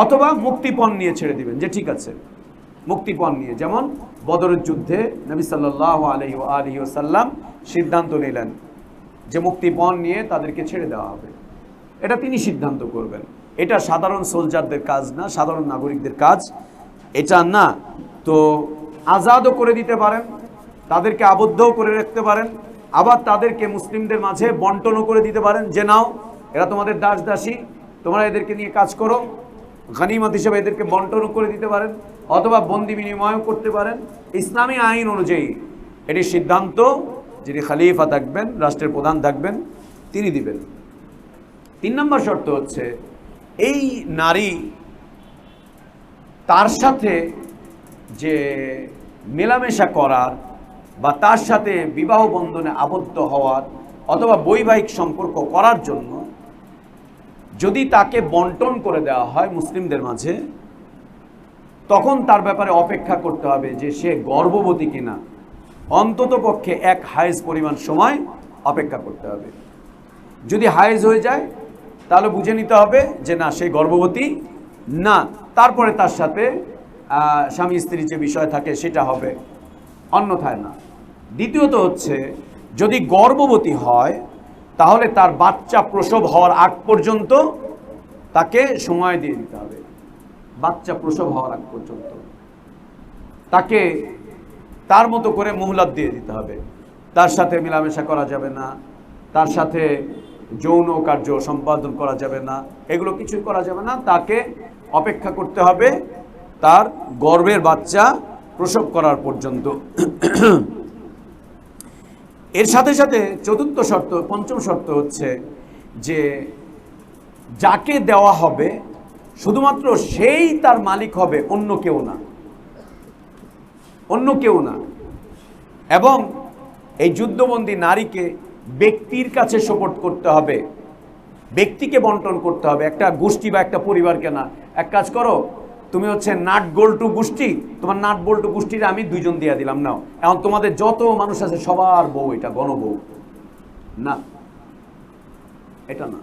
অথবা মুক্তিপণ নিয়ে ছেড়ে দিবেন, যে ঠিক আছে মুক্তিপণ নিয়ে। যেমন বদরের যুদ্ধে নবী সাল্লাল্লাহু আলাইহি ওয়াসাল্লাম সিদ্ধান্ত নিলেন যে মুক্তিপণ নিয়ে তাদেরকে ছেড়ে দেওয়া হবে, এটা তিনি সিদ্ধান্ত করবেন। এটা সাধারণ সোলজারদের কাজ না, সাধারণ নাগরিকদের কাজ এটা না। তো আজাদও করে দিতে পারেন, তাদেরকে আবদ্ধও করে রাখতে পারেন, আবার তাদেরকে মুসলিমদের মাঝে বন্টনও করে দিতে পারেন যে নাও এরা তোমাদের দাস দাসী, তোমরা এদেরকে নিয়ে কাজ করো। গনিমত হিসেবে এদেরকে বন্টনও করে দিতে পারেন, অথবা বন্দি বিনিময়ও করতে পারেন। ইসলামী আইন অনুযায়ী এটি সিদ্ধান্ত যিনি খলিফা থাকবেন, রাষ্ট্রের প্রধান থাকবেন, তিনি দিবেন। 3 নম্বর শর্ত হচ্ছে এই নারী তার সাথে যে মেলামেশা করার বা তার সাথে বিবাহ বন্ধনে আবদ্ধ হওয়ার অথবা বৈবাহিক সম্পর্ক করার জন্য যদি তাকে বন্টন করে দেওয়া হয় মুসলিমদের মাঝে, তখন তার ব্যাপারে অপেক্ষা করতে হবে যে সে গর্ভবতী কিনা। অন্তত পক্ষে 1 হায়েজ পরিমাণ সময় অপেক্ষা করতে হবে। যদি হায়েজ হয়ে যায় তাহলে বুঝে নিতে হবে যে না, সে গর্ভবতী না, তারপরে তার সাথে স্বামী স্ত্রীর যে বিষয় থাকে সেটা হবে, অন্যথায় না। দ্বিতীয়ত হচ্ছে যদি গর্ভবতী হয় তাহলে তার বাচ্চা প্রসব হওয়ার আগ পর্যন্ত তাকে সময় দিয়ে দিতে হবে। বাচ্চা প্রসব হওয়ার আগ পর্যন্ত তাকে তার মতো করে মোহলাত দিয়ে দিতে হবে। তার সাথে মেলামেশা করা যাবে না, তার সাথে যৌন কার্য সম্পাদন করা যাবে না, এগুলো কিছুই করা যাবে না। তাকে অপেক্ষা করতে হবে তার গর্ভের বাচ্চা প্রসব করার পর্যন্ত। এর সাথে সাথে পঞ্চম শর্ত হচ্ছে যে যাকে দেওয়া হবে শুধুমাত্র সেই তার মালিক হবে, অন্য কেউ না। এবং এই যুদ্ধবন্দী নারীকে ব্যক্তির কাছে সোপর্দ করতে হবে, ব্যক্তিকে বন্টন করতে হবে, একটা গোষ্ঠী বা একটা পরিবারকে না। এক কাজ করো, তুমি হচ্ছে নাট বল্টু গোষ্ঠী, তোমার নাট বল্টু গোষ্ঠীর আমি 2 জন দিয়ে দিলাম, নাও। এখন তোমাদের যত মানুষ আছে সবার বউ, এটা গণবউ না, এটা না।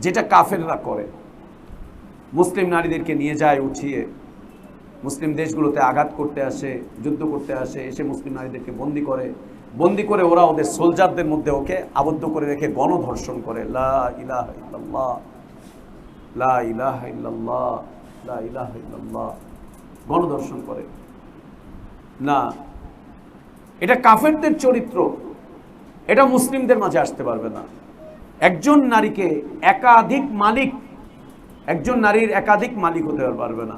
যেটা কাফেররা করে, মুসলিম নারীদেরকে নিয়ে যায় উঠিয়ে, মুসলিম দেশগুলোতে আঘাত করতে আসে, যুদ্ধ করতে আসে, এসে মুসলিম নারীদেরকে বন্দি করে ওরা ওদের সোলজারদের মধ্যে ওকে আবদ্ধ করে রেখে গণধর্ষণ করে। লা ইলাহা ইল্লাল্লাহ, লা ইলাহা ইল্লাল্লাহ, লা ইলাহা ইল্লাল্লাহ, গণধর্ষণ করে না। এটা কাফেরদের চরিত্র, এটা মুসলিমদের মাঝে আসতে পারবে না। একজন নারীকে একজন নারীর একাধিক মালিক হতে পারবে না।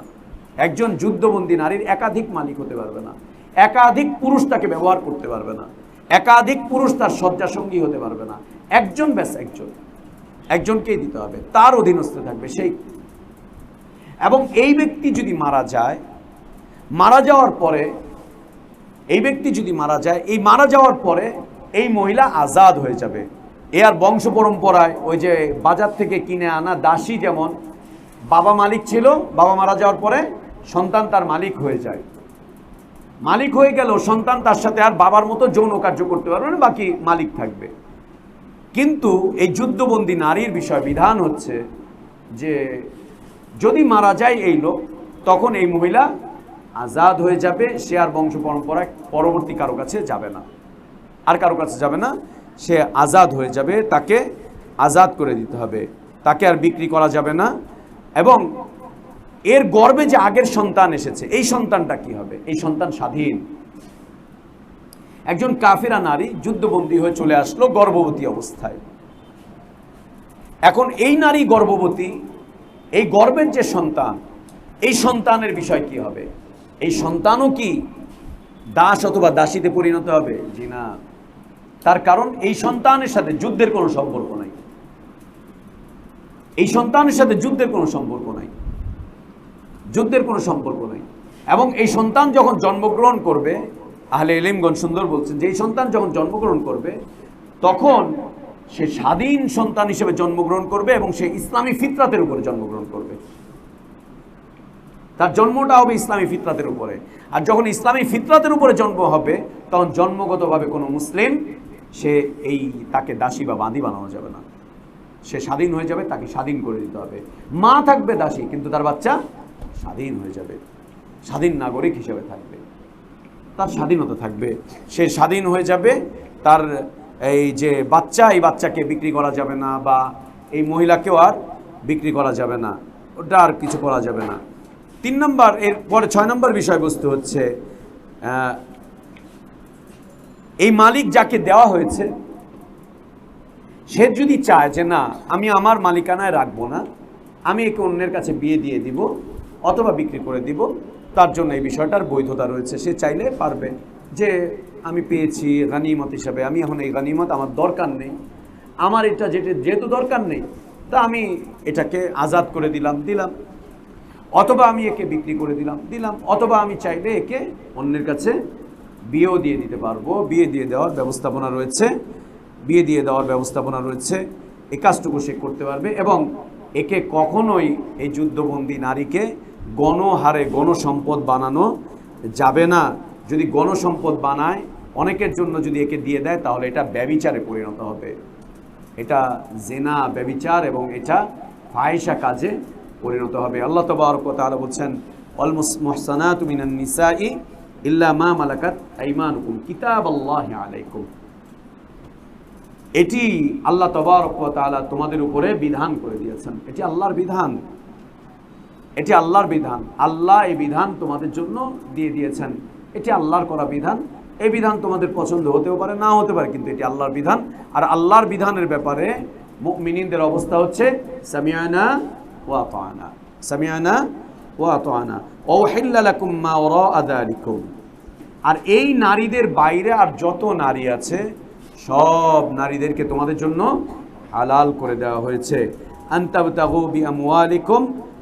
একজন যুদ্ধবন্দী নারীর একাধিক মালিক হতে পারবে না। একাধিক পুরুষ তাকে ব্যবহার করতে পারবে না। একাধিক পুরুষ তার শয্যাসঙ্গী হতে পারবে না। একজন ব্যাস একজনকেই দিতে হবে, তার অধীনস্থ থাকবে সেই। এবং এই ব্যক্তি যদি মারা যায়, মারা যাওয়ার পরে এই মহিলা আজাদ হয়ে যাবে। এ আর বংশ পরম্পরায় ওই যে বাজার থেকে কিনে আনা দাসী যেমন বাবা মালিক ছিল, বাবা মারা যাওয়ার পরে সন্তান তার মালিক হয়ে যায়, মালিক হয়ে গেল সন্তান তার সাথে আর বাবার মতো যৌন কার্য করতে পারবে না, বাকি মালিক থাকবে। কিন্তু এই যুদ্ধবন্দী নারীর বিষয় বিধান হচ্ছে যে যদি মারা যায় এই লোক, তখন এই মহিলা আজাদ হয়ে যাবে। সে আর বংশ পরম্পরায় পরবর্তী কারো কাছে যাবে না, সে আজাদ হয়ে যাবে। তাকে আজাদ করে দিতে হবে, তাকে আর বিক্রি করা যাবে না। এবং এর গর্ভে যে আগের সন্তান এসেছে, এই সন্তানটা কি হবে? এই সন্তান স্বাধীন। একজন কাফিরা নারী যুদ্ধবন্দী হয়ে চলে আসলো গর্ভবতী অবস্থায়। এখন এই নারী গর্ভবতী, এই গর্ভের যে সন্তান, এই সন্তানের বিষয় কি হবে? এই সন্তানও কি দাস অথবা দাসীতে পরিণত হবে? জি না। তার কারণ এই সন্তানের সাথে যুদ্ধের কোনো সম্পর্ক নাই। এবং এই সন্তান যখন জন্মগ্রহণ করবে, আহলে ইলমগণ সুন্দর বলছেন যে এই সন্তান যখন জন্মগ্রহণ করবে, তখন সে স্বাধীন সন্তান হিসেবে জন্মগ্রহণ করবে এবং সে ইসলামী ফিতরাতের উপরে জন্মগ্রহণ করবে। তার জন্মটা হবে ইসলামী ফিতরাতের উপরে। আর যখন ইসলামী ফিতরাতের উপরে জন্ম হবে, তখন জন্মগতভাবে কোনো মুসলিম তাকে দাসী বা বাঁধি বানানো যাবে না। সে স্বাধীন হয়ে যাবে, তাকে স্বাধীন করে দিতে হবে। মা থাকবে দাসী, কিন্তু তার বাচ্চা স্বাধীন হয়ে যাবে, স্বাধীন নাগরিক হিসেবে থাকবে, তার স্বাধীনতা থাকবে, সে স্বাধীন হয়ে যাবে। তার এই যে বাচ্চা, এই বাচ্চাকে বিক্রি করা যাবে না, বা এই মহিলাকেও আর বিক্রি করা যাবে না, ওটা আর কিছু করা যাবে না। 3 নম্বর, এরপরে 6 নম্বর বিষয়বস্তু হচ্ছে এই মালিক যাকে দেওয়া হয়েছে, সে যদি চায় যে না, আমি আমার মালিকানায় রাখবো না, আমি একে অন্যের কাছে বিয়ে দিয়ে দিব অথবা বিক্রি করে দিব, তার জন্য এই বিষয়টার বৈধতা রয়েছে। সে চাইলে পারবে যে আমি পেয়েছি গানিমত হিসাবে, আমি এখন এই গানিমত আমার দরকার নেই, আমার এটা যেহেতু দরকার নেই, তা আমি এটাকে আজাদ করে দিলাম, অথবা আমি একে বিক্রি করে দিলাম, অথবা আমি চাইলে একে অন্যের কাছে বিয়েও দিয়ে দিতে পারবো। বিয়ে দিয়ে দেওয়ার ব্যবস্থাপনা রয়েছে, এই কাজটুকু সে করতে পারবে। এবং একে কখনোই, এই যুদ্ধবন্দী নারীকে গণহারে গণসম্পদ বানানো যাবে না। যদি গণসম্পদ বানায়, অনেকের জন্য যদি একে দিয়ে দেয়, তাহলে এটা ব্যভিচারে পরিণত হবে। এটা জিনা, ব্যভিচার এবং এটা ফাহিশা কাজে পরিণত হবে। আল্লাহ তাবারক ওয়া তাআলা বলছেন, ওয়াল মুহসানাতু মিনান নিসাই ইল্লা মা মালাকাত আইমানুকুম কিতাবাল্লাহি আলাইকুম। এটি আল্লাহ তাবারক ওয়া তাআলা তোমাদের উপরে বিধান করে দিয়েছেন। এটি আল্লাহর বিধান, আল্লাহ এই বিধান তোমাদের জন্য দিয়ে দিয়েছেন। এটি আল্লাহর করা বিধান, এই বিধান তোমাদের পছন্দ হতেও পারে, না হতে পারে, কিন্তু এটি আল্লাহর বিধান। আর আল্লাহর বিধানের ব্যাপারে মুমিনদের অবস্থা হচ্ছে সামিআনা ওয়া আতানা, সামিআনা ওয়া আতানা ওয়া উহিল্লা লাকুম মা ওয়ারাআ যালিকুম। আর এই নারীদের বাইরে আর যত নারী আছে সব নারীদেরকে তোমাদের জন্য হালাল করে দেওয়া হয়েছে। আনতাবতাগু বিআমওয়ালিকুম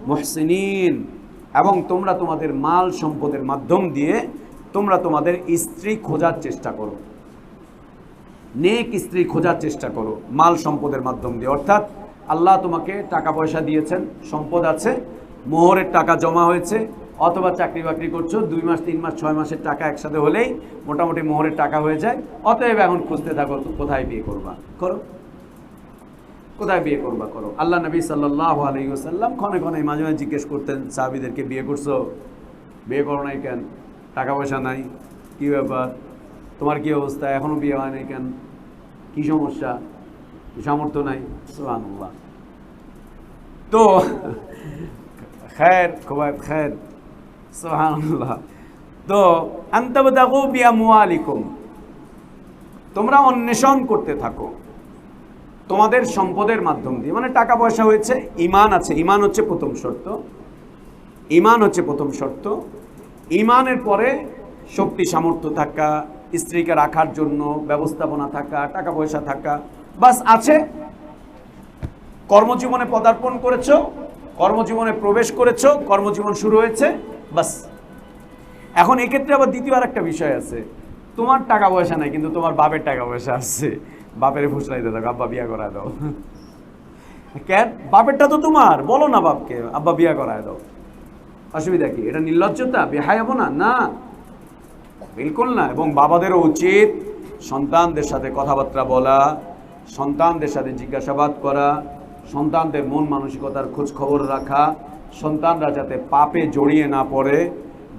মুহসিনিন, এবং তোমরা তোমাদের মাল সম্পদের মাধ্যম দিয়ে তোমরা তোমাদের স্ত্রী খোঁজার চেষ্টা করো, নেক স্ত্রী খোঁজার চেষ্টা করো মাল সম্পদের মাধ্যম দিয়ে। অর্থাৎ আল্লাহ তোমাকে টাকা পয়সা দিয়েছেন, সম্পদ আছে, মোহরের টাকা জমা হয়েছে, অথবা চাকরি বাকরি করছো, 2 মাস 3 মাস 6 মাসের টাকা একসাথে হলেই মোটামুটি মোহরের টাকা হয়ে যায়। অতএব এখন খুঁজতে থাকো কোথায় বিয়ে করবা, করো, কোথায় বিয়ে করবা করো। আল্লাহ নবী সাল্লাল্লাহু আলাইহি ওয়াসাল্লাম ক্ষণে ক্ষণে মাঝে মাঝে জিজ্ঞেস করতেন সাহাবীদেরকে, বিয়ে করছো, বিয়ে করো নাই কেন, টাকা পয়সা নাই, কি ব্যাপার, তোমার কি অবস্থা, এখনো বিয়ে হয় নাই কেন, কি সমস্যা, কি সামর্থ্য নাই। সুবহানাল্লাহ। তো খের খুবাইব খের, সুবহানাল্লাহ। তো আনতাবতাগু বিআমওয়ালিকুম, তোমরা অন্বেষণ করতে থাকো তোমাদের সম্পদের মাধ্যম দিয়ে, মানে টাকা পয়সা হয়েছে, ঈমান আছে, ঈমান হচ্ছে প্রথম শর্ত, ঈমান হচ্ছে প্রথম শর্ত। ঈমানের পরে শক্তি সামর্থ্য থাকা, স্ত্রীকে রাখার জন্য ব্যবস্থাপনা থাকা, টাকা পয়সা থাকা, বাস আছে। কর্মজীবনে পদার্পণ করেছো, কর্মজীবনে প্রবেশ করেছো, কর্মজীবন শুরু হয়েছে, বাস। এখন এক্ষেত্রে আবার দ্বিতীয় আর একটা বিষয় আছে, তোমার টাকা পয়সা নাই কিন্তু তোমার বাপের টাকা পয়সা আছে, বাপের ফুসলাই দাও, আব্বা বিয়া করায় দাও। কেন, বাপেরটা তো তোমার, বলো না বাপকে আব্বা বিয়া করায় দাও, অসুবিধা কি? এটা নির্লজ্জতা, বেহায়াবো না? না, বিলকুল না। এবং বাবাদেরও উচিত সন্তানদের সাথে কথাবার্তা বলা, সন্তানদের সাথে জিজ্ঞাসাবাদ করা, সন্তানদের মন মানসিকতার খোঁজ খবর রাখা, সন্তানরা যাতে পাপে জড়িয়ে না পড়ে।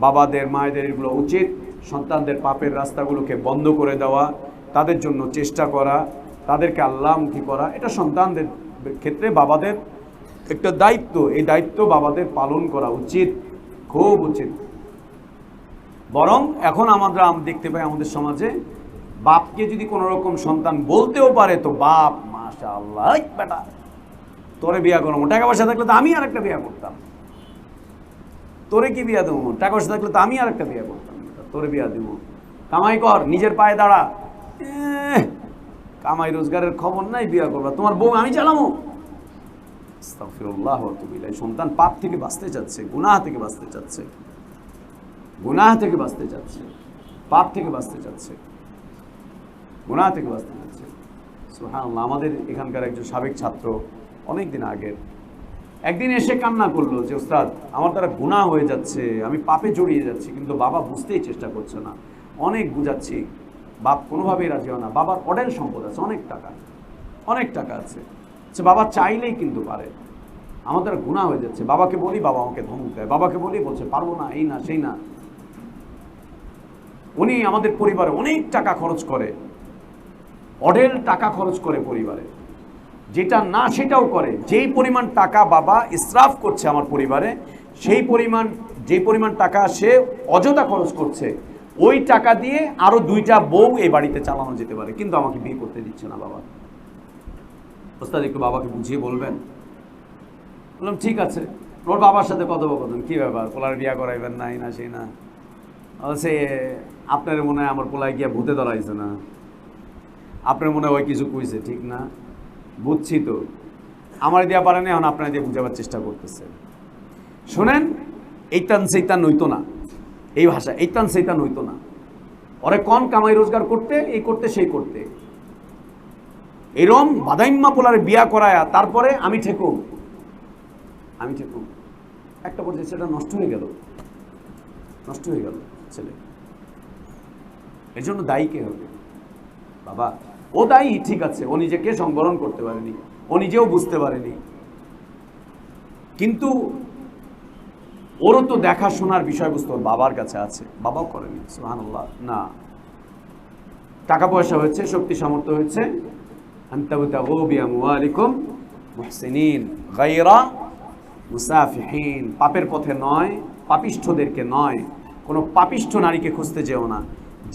বাবাদের মায়েদের এগুলো উচিত সন্তানদের পাপের রাস্তাগুলোকে বন্ধ করে দেওয়া, তাদের জন্য চেষ্টা করা, তাদেরকে আল্লাহমুখী করা। এটা সন্তানদের ক্ষেত্রে বাবাদের একটা দায়িত্ব, এই দায়িত্ব বাবাদের পালন করা উচিত, খুব উচিত। বরং এখন আমরা দেখতে পাই আমাদের সমাজে বাপকে যদি কোনো রকম সন্তান বলতেও পারে তো বাপ মাশাআল্লাহ, বেটা তোরে বিয়া করবো, টাকা পয়সা থাকলে তো আমি আর একটা বিয়া করতাম, তোরে কি বিয়া দেবো, টাকা পয়সা থাকলে তো আমি আর একটা বিয়া করতাম, তোরে বিয়া দেব, কামাই কর, নিজের পায়ে দাঁড়া, কামাই রোজগারের খবর নাই, বিয়া করবা, তোমার বউ আমি চালাবো। আস্তাগফিরুল্লাহ ওয়া আতুবু ইলাইহি। সন্তান পাপ থেকে বাঁচতে চাচ্ছে, গুনাহ থেকে বাঁচতে চাচ্ছে, গুনাহ থেকে বাঁচতে চাচ্ছে, পাপ থেকে বাঁচতে চাচ্ছে, গুনাহ থেকে বাঁচতে চাচ্ছে। সুবহানাল্লাহ। আমাদের এখানকার একজন সাবেক ছাত্র অনেক দিন আগের একদিন এসে কান্না করলো যে ওস্তাদ আমার দ্বারা গুনাহ হয়ে যাচ্ছে, আমি পাপে জড়িয়ে যাচ্ছি, কিন্তু বাবা বুঝতেই চেষ্টা করছে না, অনেক বুঝাচ্ছি, বাপ কোনোভাবেই রাজি হয় না। বাবার অডেল সম্পদ আছে, অনেক টাকা, অনেক টাকা আছে, সে বাবা চাইলেই কিন্তু পারে, আমার দ্বারা গুনাহ হয়ে যাচ্ছে। বাবাকে বলি, বাবা আমাকে ধমক দেয়, বাবাকে বলি, বলছে পারবো না, এই না সেই না। উনি আমাদের পরিবারে অনেক টাকা খরচ করে, অডেল টাকা খরচ করে পরিবারে, যেটা না সেটাও করে। যেই পরিমাণ টাকা বাবা ইসরাফ করছে আমার পরিবারে, সেই পরিমাণ, যে পরিমাণ টাকা সে অযথা খরচ করছে, ওই টাকা দিয়ে আরো 2টা বউ এই বাড়িতে চালানো যেতে পারে, কিন্তু আমাকে বিয়ে করতে দিচ্ছে না বাবা। ওস্তাদ একটু বাবাকে বুঝিয়ে বলবেন। বললাম ঠিক আছে। ওর বাবার সাথে কথোপকথন, কি ব্যাপার, পোলার বিয়া করাইবেন না, এই না সেই না। সে আপনার মনে হয় আমার পোলায় গিয়া ভূতে ধরাইছে না, আপনার মনে হয় ওই কিছু কইছে, ঠিক না? বুঝছি তো, আমার দেওয়া পারেনি, এখন আপনারা দিয়ে বুঝাবার চেষ্টা করতেছে। শোনেন, এইতান সেইতান হইতো না, এই ভাষা, এইতান সেইতান হইতো না। ওরে কন কামাই রোজগার করতে, এই করতে সেই করতে, এরম বাদাইম্মা পোলারে বিয়া করায়া তারপরে আমি ঠেকুম, আমি ঠেকুম। একটা পর্যায়ে সেটা নষ্ট হয়ে গেল, নষ্ট হয়ে গেল ছেলে। এর জন্য দায়ী কে হবে? বাবা। ও দায়ী, ঠিক আছে, ও নিজেকে সংবরণ করতে পারেনি, ও নিজেও বুঝতে পারেনি, কিন্তু ওরও তো দেখাশোনার বিষয়বস্তু ওর বাবার কাছে আছে, বাবাও করেনি। সুবহানাল্লাহ। না, টাকা পয়সা হয়েছে, শক্তি সামর্থ্য হয়েছে, আনতাবতাগু বিআমওয়ালিকুম মুহসিনিন গায়রা মুসাফিহিন, পাপের পথে নয়, পাপিষ্ঠদেরকে নয়, কোনো পাপিষ্ঠ নারীকে খুঁজতে যেও না।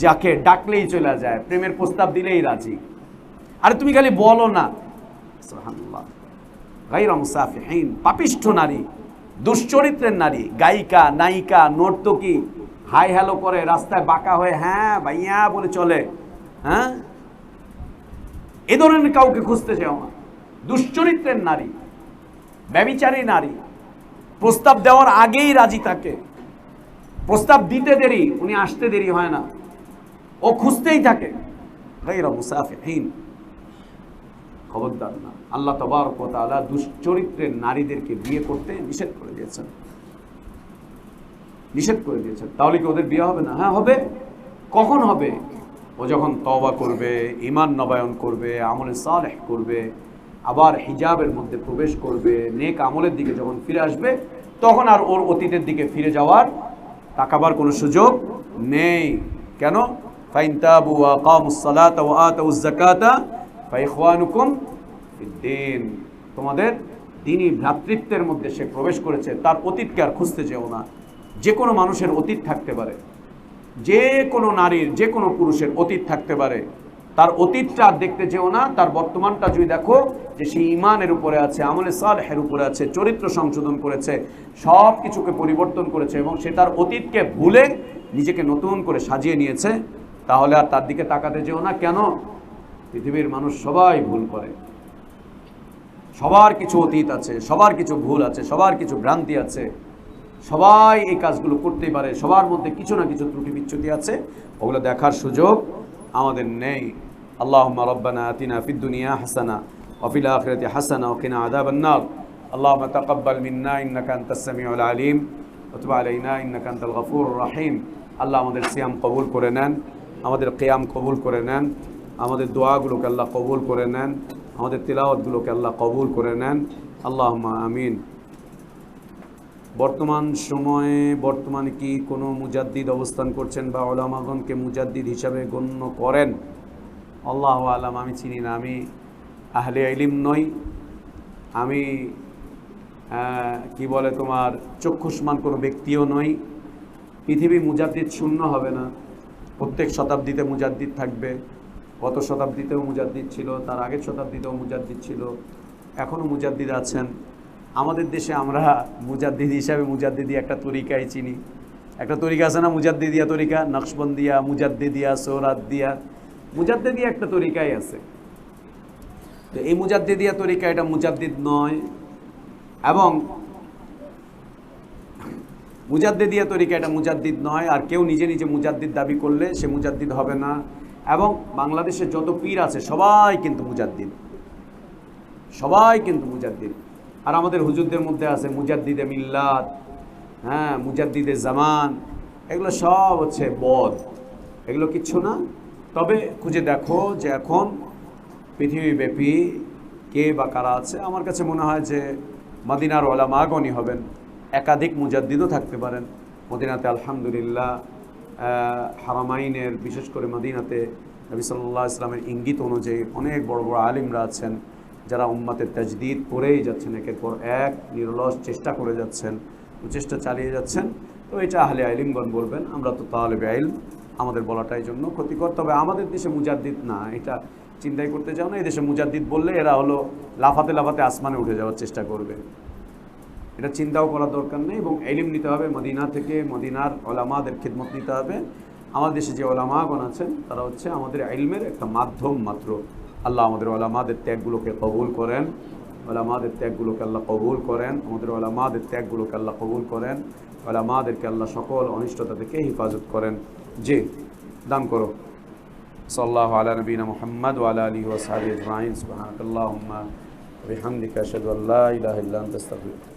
যাকে ডাকলেই চলে যায়, প্রেমের প্রস্তাব দিলেই রাজি। আরে তুমি খালি বলো না। সুবহানাল্লাহ। গায়রা মুসাফিহিন, পাপিষ্ঠ নারী, দুশ্চরিত্রের নারী, গায়িকা, নায়িকা, নর্তকী, হাই হ্যালো করে, রাস্তায় বাঁকা হয়ে হ্যাঁ ভাইয়া বলে চলে। হ্যাঁ, এ ধরনের কাউকে খুঁজতে চাও না। দুশ্চরিত্রের নারী, ব্যভিচারী নারী, প্রস্তাব দেওয়ার আগেই রাজি থাকে, প্রস্তাব দিতে দেরি, উনি আসতে দেরি হয় না, ও খুঁজতেই থাকে। গায়রা মুসাফিহিন, খবরদার না। আল্লাহ তাবারক ওয়া তাআলা দুশ্চরিত্রের নারীদেরকে বিয়ে করতে নিষেধ করে দিয়েছেন, নিষেধ করে দিয়েছেন। তাহলে কি ওদের বিয়ে হবে না? হ্যাঁ হবে। কখন হবে? ও যখন তওবা করবে, ঈমান নবায়ন করবে, আমলে সালেহ করবে, আবার হিজাবের মধ্যে প্রবেশ করবে, নেক আমলের দিকে যখন ফিরে আসবে, তখন আর ওর অতীতের দিকে ফিরে যাওয়ার, তাকাবার কোনো সুযোগ নেই। কেন? ফাইন তাবু ওয়া আকামুস সালাতা ওয়া আতাউজ যাকাতা ফাইখওয়ানুকুম ফিদ্দীন। তোমাদের দ্বীনি ভ্রাতৃত্বের মধ্যে সে প্রবেশ করেছে, তার অতীতকে আর খুঁজতে যেও না। যে কোনো মানুষের অতীত থাকতে পারে, যে কোনো নারীর, যে কোনো পুরুষের অতীত থাকতে পারে। তার অতীতটা আর দেখতে যেও না, তার বর্তমানটা যদি দেখো যে সে ঈমানের উপরে আছে, আমলে সালেহের উপরে আছে, চরিত্র সংশোধন করেছে, সব কিছুকে পরিবর্তন করেছে এবং সে তার অতীতকে ভুলে নিজেকে নতুন করে সাজিয়ে নিয়েছে, তাহলে আর তার দিকে তাকাতে যেও না। কেন? পৃথিবীর মানুষ সবাই ভুল করে, সবার কিছু অতীত আছে, সবার কিছু ভুল আছে, সবার কিছু ভ্রান্তি আছে, সবাই এই কাজগুলো করতেই পারে, সবার মধ্যে কিছু না কিছু ত্রুটি বিচ্যুতি আছে, ওগুলো দেখার সুযোগ আমাদের নেই। আল্লাহুম্মা রাব্বানা আতিনা ফিদ দুনিয়া হাসানা ওয়া ফিল আখিরাতি হাসানা ওয়া কিনা আযাবান নার। আল্লাহুম্মা তাকাব্বাল মিন্না ইন্নাকা আনতাস সামিউল আলিম ওয়া তুব আলাইনা ইন্নাকা আনতাল গফুরুর রহিম। আল্লাহ আমাদের সিয়াম কবুল করে নেন, আমাদের কিয়াম কবুল করে নেন, আমাদের দোয়াগুলোকে আল্লাহ কবুল করে নেন, আমাদের তিলাওয়াতগুলোকে আল্লাহ কবুল করে নেন। আল্লাহুম্মা আমিন। বর্তমানে কি কোনো মুজাদ্দিদ অবস্থান করছেন বা উলামাগণকে মুজাদ্দিদ হিসাবে গণ্য করেন? আল্লাহু আলাম, আমি চিনি না। আমি আহলে ইলম নই, আমি কি বলে তোমার চক্ষুষ্মান কোনো ব্যক্তিও নই। পৃথিবী মুজাদ্দিদ শূন্য হবে না, প্রত্যেক শতাব্দীতে মুজাদ্দিদ থাকবে। গত শতাব্দীতেও মুজাদ্দিদ ছিল, তার আগের শতাব্দীতেও মুজাদ্দিদ ছিল, এখনও মুজাদ্দিদ আছেন। আমাদের দেশে আমরা মুজাদ্দিদ হিসাবে মুজাদ্দিদি একটা তরিকাই চিনি। একটা তরিকা আছে না, মুজাদ্দিদিয়া তরিকা, নকশবন্দিয়া, মুজাদ্দিদিয়া, সোহরাদ্দিয়া, মুজাদ্দিদিয়া একটা তরিকাই আছে। তো এই মুজাদ্দিদিয়া তরিকা, এটা মুজাদ্দিদ নয়। এবং মুজাদ্দিদিয়া তরিকা এটা মুজাদ্দিদ নয়। আর কেউ নিজে নিজে মুজাদ্দিদ দাবি করলে সে মুজাদ্দিদ হবে না। এবং বাংলাদেশে যত পীর আছে সবাই কিন্তু মুজাদ্দিদ, সবাই কিন্তু মুজাদ্দিদ। আর আমাদের হুজুরদের মধ্যে আছে মুজাদ্দিদে মিল্লাত, হ্যাঁ, মুজাদ্দিদে জামান, এগুলো সব হচ্ছে বদ, এগুলো কিচ্ছু না। তবে খুঁজে দেখো যে এখন পৃথিবীব্যাপী কে বা কারা আছে। আমার কাছে মনে হয় যে মদিনার উলামাগণই হবেন, একাধিক মুজাদ্দিদও থাকতে পারেন। মদিনাতে আলহামদুলিল্লাহ, হারামাইনের, বিশেষ করে মদিনাতে নবী সাল্লাল্লাহু আলাইহি ওয়াসাল্লামের ইঙ্গিত অনুযায়ী অনেক বড় বড় আলিমরা আছেন, যারা উম্মাতের তাজদীদ করেই যাচ্ছেন, একের পর এক নিরলস চেষ্টা করে যাচ্ছেন, চেষ্টা চালিয়ে যাচ্ছেন। তো এটা আহলে ইলমগণ বলবেন, আমরা তো তালেবে ইলম, আমাদের বলাটাই জন্য ক্ষতিকর। তবে আমাদের দেশে মুজাদ্দিদ না, এটা চিন্তাই করতে চাও না। এই দেশে মুজাদ্দিদ বললে এরা হলো লাফাতে লাফাতে আসমানে উঠে যাওয়ার চেষ্টা করবে, এটা চিন্তাও করার দরকার নেই। এবং ইলম নিতে হবে মদিনা থেকে, মদিনার উলামাদের খিদমত নিতে হবে। আমাদের দেশে যে উলামাগণ আছেন তারা হচ্ছে আমাদের ইলমের একটা মাধ্যম মাত্র। আল্লাহ আমাদের উলামাদের ত্যাগগুলোকে কবুল করেন, উলামাদের ত্যাগগুলোকে আল্লাহ কবুল করেন, আমাদের উলামাদের ত্যাগগুলোকে আল্লাহ কবুল করেন, উলামাদেরকে আল্লাহ সকল অনিষ্টতা থেকে হিফাজত করেন। জি, দান করো। সাল্লাল্লাহু আলা নবিনা মুহাম্মদ ওয়া আলা আলিহি ওয়া সাহবিহি আজমাইন। সুবহানাকাল্লাহুম্মা ওয়া বিহামদিকা আশহাদু আল্লা ইলাহা ইল্লা আনতা আস্তাগফিরুকা।